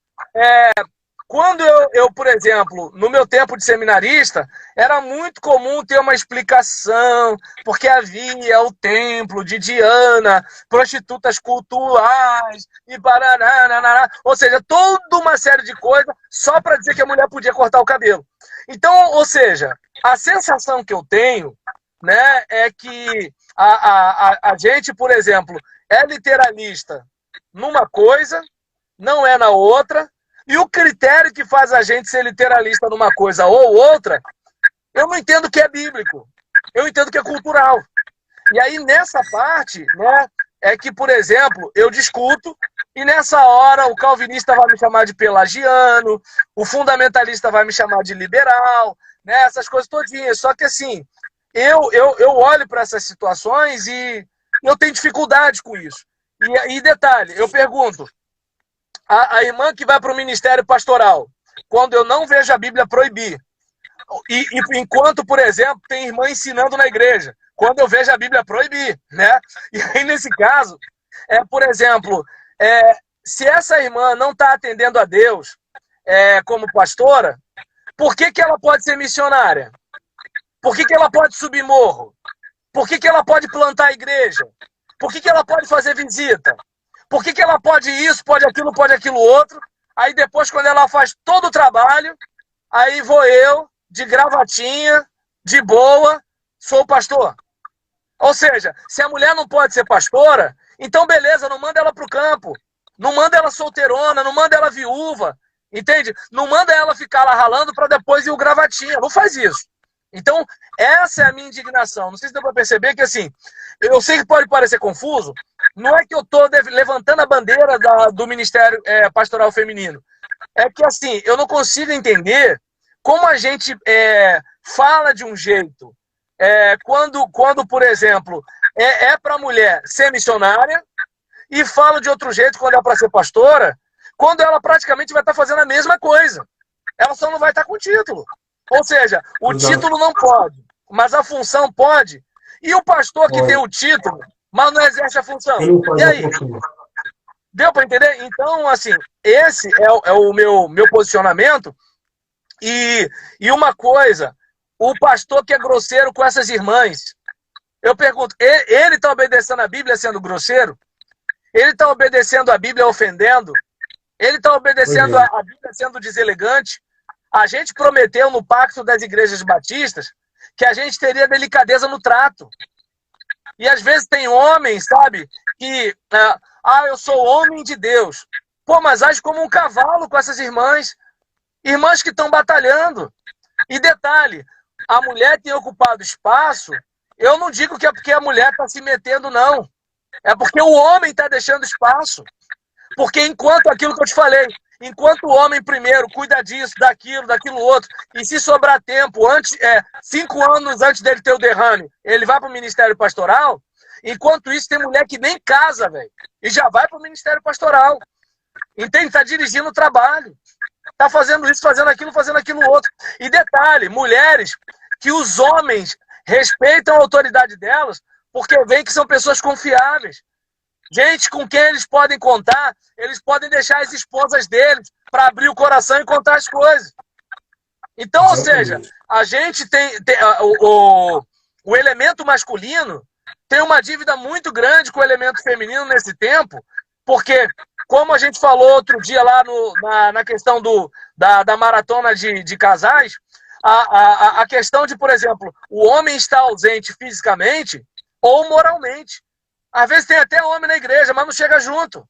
Quando eu, por exemplo, no meu tempo de seminarista, era muito comum ter uma explicação, porque havia o templo de Diana, prostitutas cultuais, e barará, ou seja, toda uma série de coisas só para dizer que a mulher podia cortar o cabelo. Então, ou seja, a sensação que eu tenho, né, é que a gente, por exemplo, é literalista numa coisa, não é na outra, e o critério que faz a gente ser literalista numa coisa ou outra, eu não entendo que é bíblico. Eu entendo que é cultural. E aí, nessa parte, né, é que, por exemplo, eu discuto e nessa hora o calvinista vai me chamar de pelagiano, o fundamentalista vai me chamar de liberal, né, essas coisas todinhas. Só que, assim, eu olho para essas situações e eu tenho dificuldade com isso. E detalhe, eu pergunto, a irmã que vai para o ministério pastoral, quando eu não vejo a Bíblia proibir, e enquanto, por exemplo, tem irmã ensinando na igreja, quando eu vejo a Bíblia proibir, né? E aí, nesse caso, por exemplo, se essa irmã não está atendendo a Deus como pastora, por que ela pode ser missionária? Por que ela pode subir morro? Por que ela pode plantar a igreja? Por que ela pode fazer visita? Por que ela pode isso, pode aquilo outro? Aí depois, quando ela faz todo o trabalho, aí vou eu, de gravatinha, de boa, sou o pastor. Ou seja, se a mulher não pode ser pastora, então beleza, não manda ela para o campo. Não manda ela solteirona, não manda ela viúva. Entende? Não manda ela ficar lá ralando para depois ir o gravatinha. Não faz isso. Então, essa é a minha indignação. Não sei se deu para perceber que, assim, eu sei que pode parecer confuso, não é que eu estou levantando a bandeira do Ministério Pastoral Feminino. É que, assim, eu não consigo entender como a gente fala de um jeito quando, por exemplo, para a mulher ser missionária e fala de outro jeito quando é para ser pastora, quando ela praticamente vai estar fazendo a mesma coisa. Ela só não vai estar com título. Ou seja, o título não pode, mas a função pode. E o pastor que tem o título, mas não exerce a função. E aí? Deu para entender? Então, assim, esse é o meu posicionamento. E uma coisa, o pastor que é grosseiro com essas irmãs, eu pergunto, ele está obedecendo a Bíblia sendo grosseiro? Ele está obedecendo a Bíblia ofendendo? Ele está obedecendo a Bíblia sendo deselegante? A gente prometeu no pacto das igrejas batistas que a gente teria delicadeza no trato. E às vezes tem homens, sabe, que, eu sou homem de Deus. Pô, mas age como um cavalo com essas irmãs. Irmãs que estão batalhando. E detalhe, a mulher tem ocupado espaço, eu não digo que é porque a mulher está se metendo, não. É porque o homem está deixando espaço. Porque enquanto aquilo que eu te falei, enquanto o homem primeiro cuida disso, daquilo outro, e se sobrar tempo, 5 anos antes dele ter o derrame, ele vai para o ministério pastoral, enquanto isso tem mulher que nem casa, velho, e já vai para o ministério pastoral. Entende? Está dirigindo o trabalho. Está fazendo isso, fazendo aquilo outro. E detalhe, mulheres que os homens respeitam a autoridade delas porque veem que são pessoas confiáveis. Gente com quem eles podem contar, eles podem deixar as esposas deles para abrir o coração e contar as coisas. Então, ou seja, a gente tem o elemento masculino tem uma dívida muito grande com o elemento feminino nesse tempo, porque, como a gente falou outro dia lá na questão da maratona de casais, a questão de, por exemplo, o homem estar ausente fisicamente ou moralmente. Às vezes tem até homem na igreja, mas não chega junto.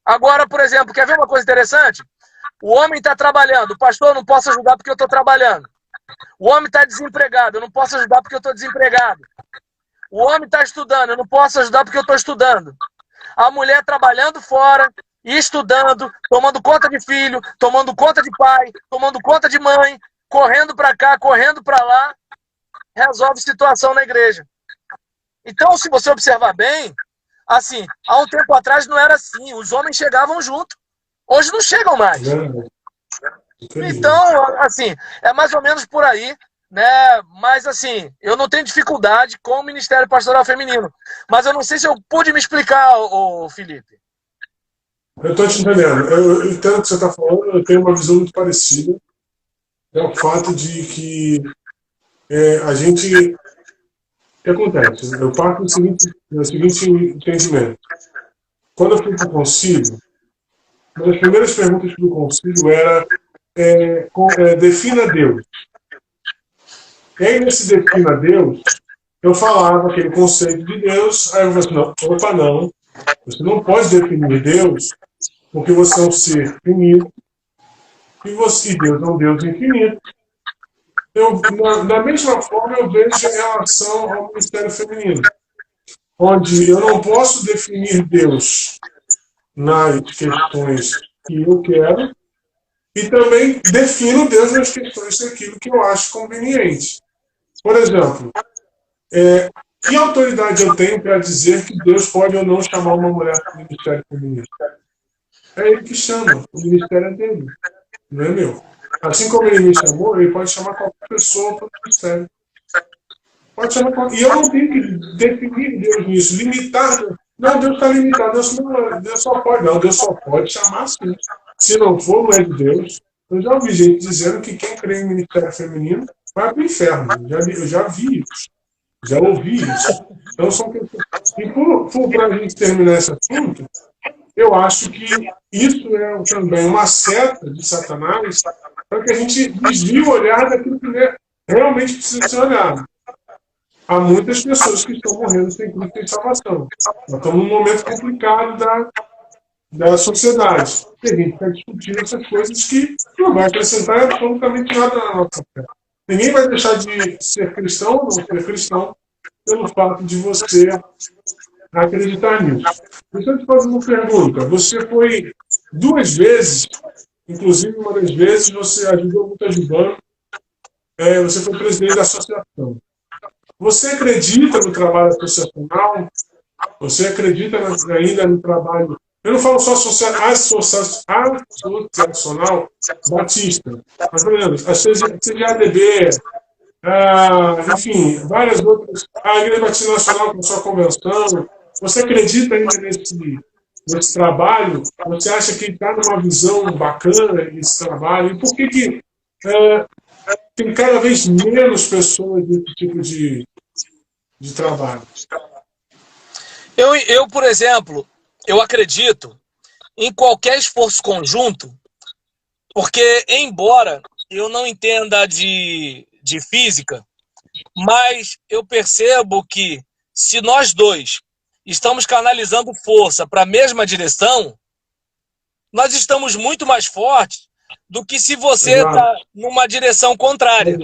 Agora, por exemplo, quer ver uma coisa interessante? O homem está trabalhando, pastor, eu não posso ajudar porque eu estou trabalhando. O homem está desempregado, eu não posso ajudar porque eu estou desempregado. O homem está estudando, eu não posso ajudar porque eu estou estudando. A mulher trabalhando fora, estudando, tomando conta de filho, tomando conta de pai, tomando conta de mãe, correndo para cá, correndo para lá, resolve situação na igreja. Então, se você observar bem, assim, há um tempo atrás não era assim, os homens chegavam junto. Hoje não chegam mais. Então, assim, é mais ou menos por aí, né? Mas, assim, eu não tenho dificuldade com o Ministério Pastoral Feminino. Mas eu não sei se eu pude me explicar, Felipe. Eu estou te entendendo. Eu entendo o que você está falando, eu tenho uma visão muito parecida. É o fato de que a gente... O que acontece? Eu parto do seguinte entendimento. Quando eu fui para o concílio, uma das primeiras perguntas do concílio era defina Deus. E aí, nesse defina Deus, eu falava aquele conceito de Deus, aí eu falei assim, não, você não pode definir Deus porque você é um ser finito e Deus é um Deus infinito. Da mesma forma, eu vejo em relação ao ministério feminino, onde eu não posso definir Deus nas questões que eu quero e também defino Deus nas questões daquilo que eu acho conveniente. Por exemplo, que autoridade eu tenho para dizer que Deus pode ou não chamar uma mulher para o ministério feminino? É ele que chama, o ministério é dele, não é meu. Assim como ele me chamou, ele pode chamar qualquer pessoa para o ministério. Pode chamar E eu não tenho que definir Deus nisso, limitar. Não, Deus está limitado. Deus só pode. Não, Deus só pode chamar sim. Se não for, não é de Deus. Eu já ouvi gente dizendo que quem crê em ministério feminino vai para o inferno. Eu já vi isso. Já ouvi isso. Então, são questões. E para a gente terminar esse assunto, eu acho que isso é também uma seta de Satanás para que a gente desvie o olhar daquilo que realmente precisa ser olhado. Há muitas pessoas que estão morrendo sem Cristo e sem salvação. Nós estamos num momento complicado da sociedade. E a gente está discutindo essas coisas que não vai acrescentar absolutamente nada na nossa fé. Ninguém vai deixar de ser cristão ou não ser cristão pelo fato de você acreditar nisso. Deixa eu te fazer uma pergunta. Você foi 2 vezes, inclusive uma das vezes você ajudou muito ajudando, você foi presidente da associação. Você acredita no trabalho associacional? Você acredita ainda no trabalho... Eu não falo só associacional batista, mas, por exemplo, a CGADB, enfim, várias outras... A Igreja Batista Nacional com sua convenção. Você acredita ainda nesse trabalho? Você acha que ele está numa visão bacana nesse trabalho? E por que tem cada vez menos pessoas desse tipo de trabalho? Por exemplo, eu acredito em qualquer esforço conjunto, porque, embora eu não entenda de física, mas eu percebo que se nós dois estamos canalizando força para a mesma direção, nós estamos muito mais fortes do que se você está numa direção contrária.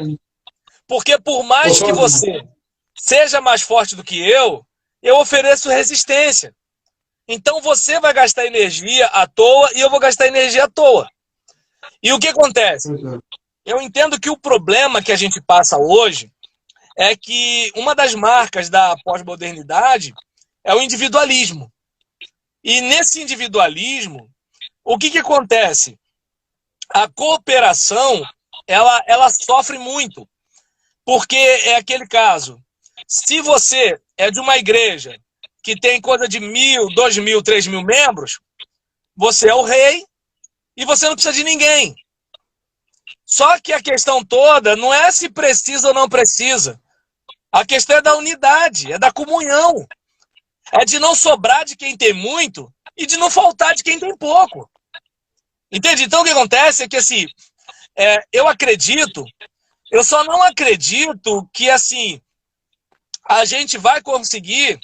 Porque por mais que você seja mais forte do que eu ofereço resistência. Então você vai gastar energia à toa e eu vou gastar energia à toa. E o que acontece? Eu entendo que o problema que a gente passa hoje é que uma das marcas da pós-modernidade é o individualismo. E nesse individualismo, o que acontece? A cooperação, ela sofre muito. Porque é aquele caso. Se você é de uma igreja que tem coisa de 1.000, 2.000, 3.000 membros, você é o rei e você não precisa de ninguém. Só que a questão toda não é se precisa ou não precisa. A questão é da unidade, é da comunhão. É de não sobrar de quem tem muito e de não faltar de quem tem pouco. Entende? Então o que acontece é que assim, eu só não acredito que assim a gente vai conseguir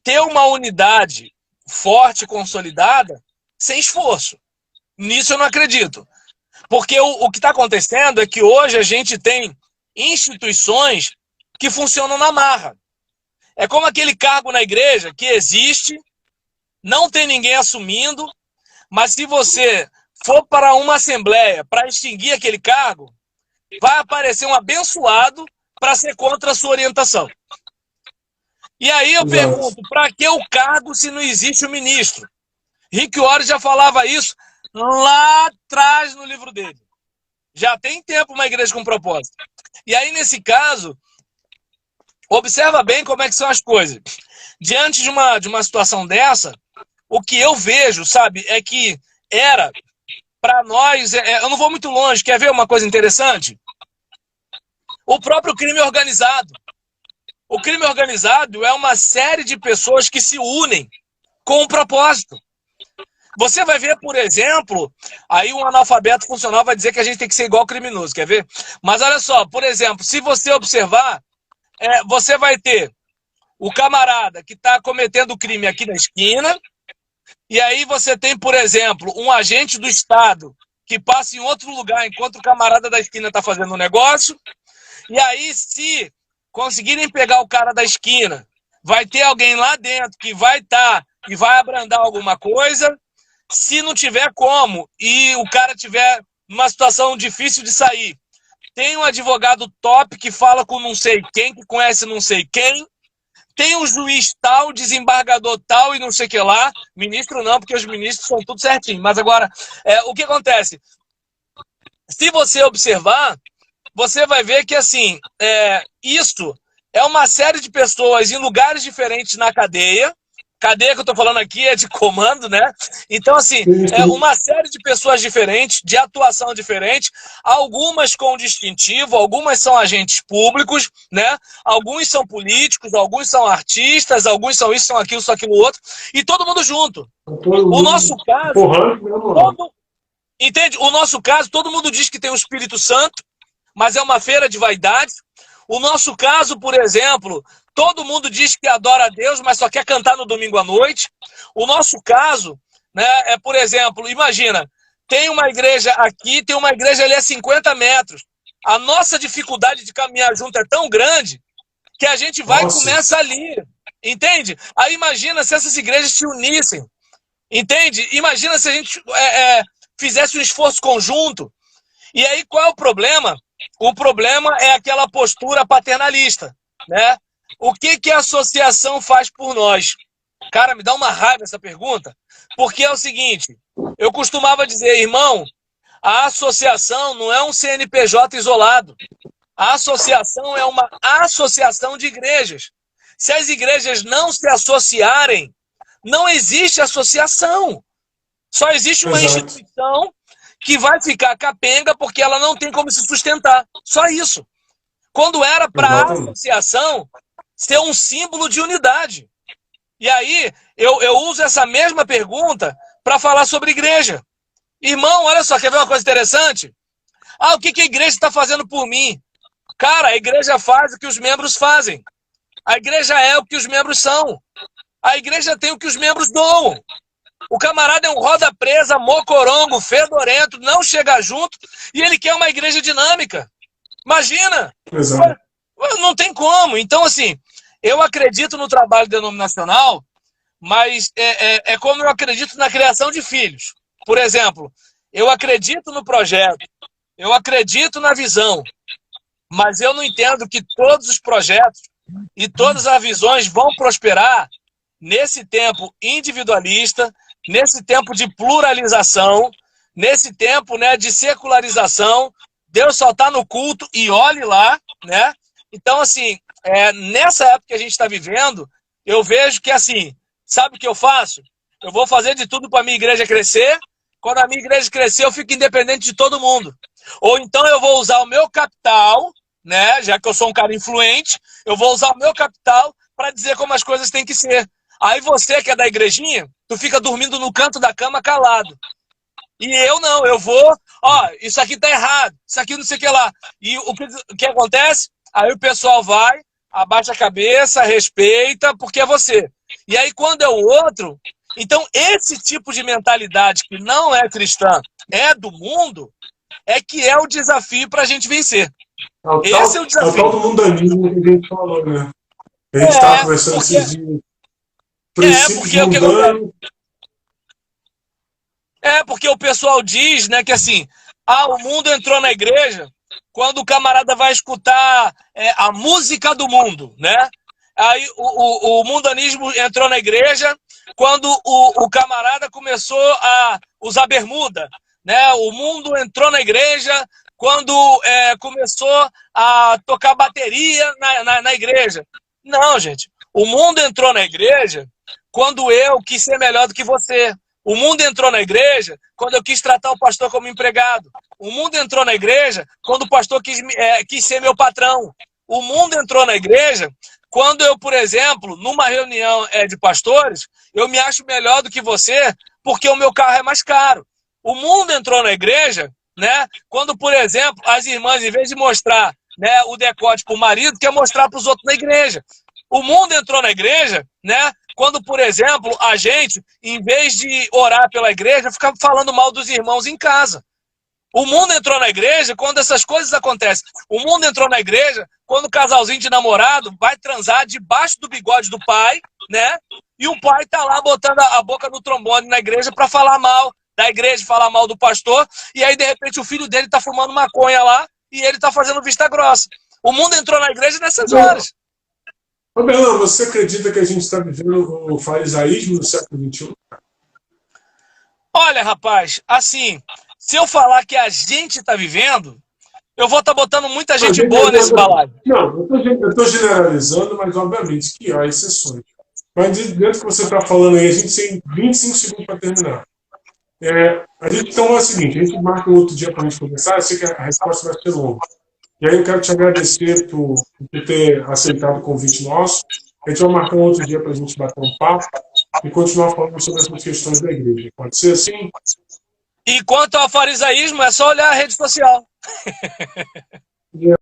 ter uma unidade forte, consolidada, sem esforço. Nisso eu não acredito. Porque o que está acontecendo é que hoje a gente tem instituições que funcionam na marra. É como aquele cargo na igreja que existe, não tem ninguém assumindo, mas se você for para uma assembleia para extinguir aquele cargo, vai aparecer um abençoado para ser contra a sua orientação. E aí eu pergunto, para que o cargo se não existe o ministro? Rick Warren já falava isso lá atrás no livro dele. Já tem tempo uma igreja com propósito. E aí, nesse caso, observa bem como é que são as coisas. Diante de uma situação dessa, o que eu vejo, sabe, é que era, para nós, eu não vou muito longe, quer ver uma coisa interessante? O próprio crime organizado. O crime organizado é uma série de pessoas que se unem com um propósito. Você vai ver, por exemplo, aí um analfabeto funcional vai dizer que a gente tem que ser igual criminoso, quer ver? Mas olha só, por exemplo, se você observar, você vai ter o camarada que está cometendo o crime aqui na esquina, e aí você tem, por exemplo, um agente do Estado que passa em outro lugar enquanto o camarada da esquina está fazendo um negócio, e aí se conseguirem pegar o cara da esquina, vai ter alguém lá dentro que vai estar e vai abrandar alguma coisa. Se não tiver como e o cara tiver numa situação difícil de sair, tem um advogado top que fala com não sei quem, que conhece não sei quem, tem um juiz tal, desembargador tal e não sei o que lá, ministro não, porque os ministros são tudo certinho. Mas agora, o que acontece? Se você observar, você vai ver que assim, isso é uma série de pessoas em lugares diferentes na cadeia. Cadeia que eu tô falando aqui é de comando, né? Então, assim, é uma série de pessoas diferentes, de atuação diferente, algumas com distintivo, algumas são agentes públicos, né? Alguns são políticos, alguns são artistas, alguns são isso, são aquilo, são aquilo outro, e todo mundo junto. O nosso caso, entende? O nosso caso, todo mundo diz que tem o Espírito Santo, mas é uma feira de vaidade. O nosso caso, por exemplo, todo mundo diz que adora a Deus, mas só quer cantar no domingo à noite. O nosso caso, né, por exemplo, imagina, tem uma igreja aqui, tem uma igreja ali a 50 metros. A nossa dificuldade de caminhar junto é tão grande que a gente vai e começa ali. Entende? Aí imagina se essas igrejas se unissem. Entende? Imagina se a gente fizesse um esforço conjunto. E aí qual é o problema? O problema é aquela postura paternalista, né? O que a associação faz por nós? Cara, me dá uma raiva essa pergunta, porque é o seguinte, eu costumava dizer, irmão, a associação não é um CNPJ isolado. A associação é uma associação de igrejas. Se as igrejas não se associarem, não existe associação. Só existe uma instituição que vai ficar capenga porque ela não tem como se sustentar. Só isso. Quando era para a associação ser um símbolo de unidade. E aí, eu uso essa mesma pergunta para falar sobre igreja. Irmão, olha só, quer ver uma coisa interessante? Ah, o que a igreja está fazendo por mim? Cara, a igreja faz o que os membros fazem. A igreja é o que os membros são. A igreja tem o que os membros doam. O camarada é um roda presa, mocorongo, fedorento, não chega junto e ele quer uma igreja dinâmica. Imagina! Exato. Não tem como. Então, assim, eu acredito no trabalho denominacional, mas é como eu acredito na criação de filhos. Por exemplo, eu acredito no projeto, eu acredito na visão, mas eu não entendo que todos os projetos e todas as visões vão prosperar nesse tempo individualista, nesse tempo de pluralização, nesse tempo, né, de secularização. Deus só está no culto e olhe lá, né? Então, assim, nessa época que a gente está vivendo, eu vejo que, assim, sabe o que eu faço? Eu vou fazer de tudo para a minha igreja crescer. Quando a minha igreja crescer, eu fico independente de todo mundo. Ou então eu vou usar o meu capital, né? Já que eu sou um cara influente, eu vou usar o meu capital para dizer como as coisas têm que ser. Aí você que é da igrejinha, tu fica dormindo no canto da cama calado. E eu não, eu vou, ó, isso aqui tá errado, isso aqui não sei o que lá. E o que acontece? Aí o pessoal vai, abaixa a cabeça, respeita, porque é você. E aí quando é o outro, então esse tipo de mentalidade que não é cristã, é do mundo, é que é o desafio pra gente vencer. Esse é o desafio. É o tal do mundanismo que a gente falou, né? A gente estava conversando esses dias. Porque o que acontece? Porque o pessoal diz, né, que assim, o mundo entrou na igreja quando o camarada vai escutar a música do mundo, né? Aí o mundanismo entrou na igreja quando o camarada começou a usar bermuda, né? O mundo entrou na igreja quando começou a tocar bateria na igreja. Não, gente. O mundo entrou na igreja quando eu quis ser melhor do que você. O mundo entrou na igreja quando eu quis tratar o pastor como empregado. O mundo entrou na igreja quando o pastor quis ser meu patrão. O mundo entrou na igreja quando eu, por exemplo, numa reunião de pastores, eu me acho melhor do que você porque o meu carro é mais caro. O mundo entrou na igreja, né, quando, por exemplo, as irmãs, em vez de mostrar, né, o decote para o marido, quer mostrar para os outros na igreja. O mundo entrou na igreja, né, quando, por exemplo, a gente, em vez de orar pela igreja, fica falando mal dos irmãos em casa. O mundo entrou na igreja quando essas coisas acontecem. O mundo entrou na igreja quando o casalzinho de namorado vai transar debaixo do bigode do pai, né? E o pai tá lá botando a boca no trombone na igreja para falar mal da igreja, falar mal do pastor. E aí, de repente, o filho dele tá fumando maconha lá e ele tá fazendo vista grossa. O mundo entrou na igreja nessas horas. Ô, Bernardo, você acredita que a gente está vivendo o farisaísmo do século XXI? Olha, rapaz, assim, se eu falar que a gente está vivendo, eu vou estar botando muita gente boa nesse balaio. Não, eu estou generalizando, mas obviamente que há exceções. Mas dentro que você está falando aí, a gente tem 25 segundos para terminar. A gente então é o seguinte, a gente marca um outro dia para a gente conversar, eu sei que a resposta vai ser longa. E aí eu quero te agradecer por ter aceitado o convite nosso. A gente vai marcar um outro dia para a gente bater um papo e continuar falando sobre essas questões da igreja. Pode ser assim? E quanto ao farisaísmo, é só olhar a rede social.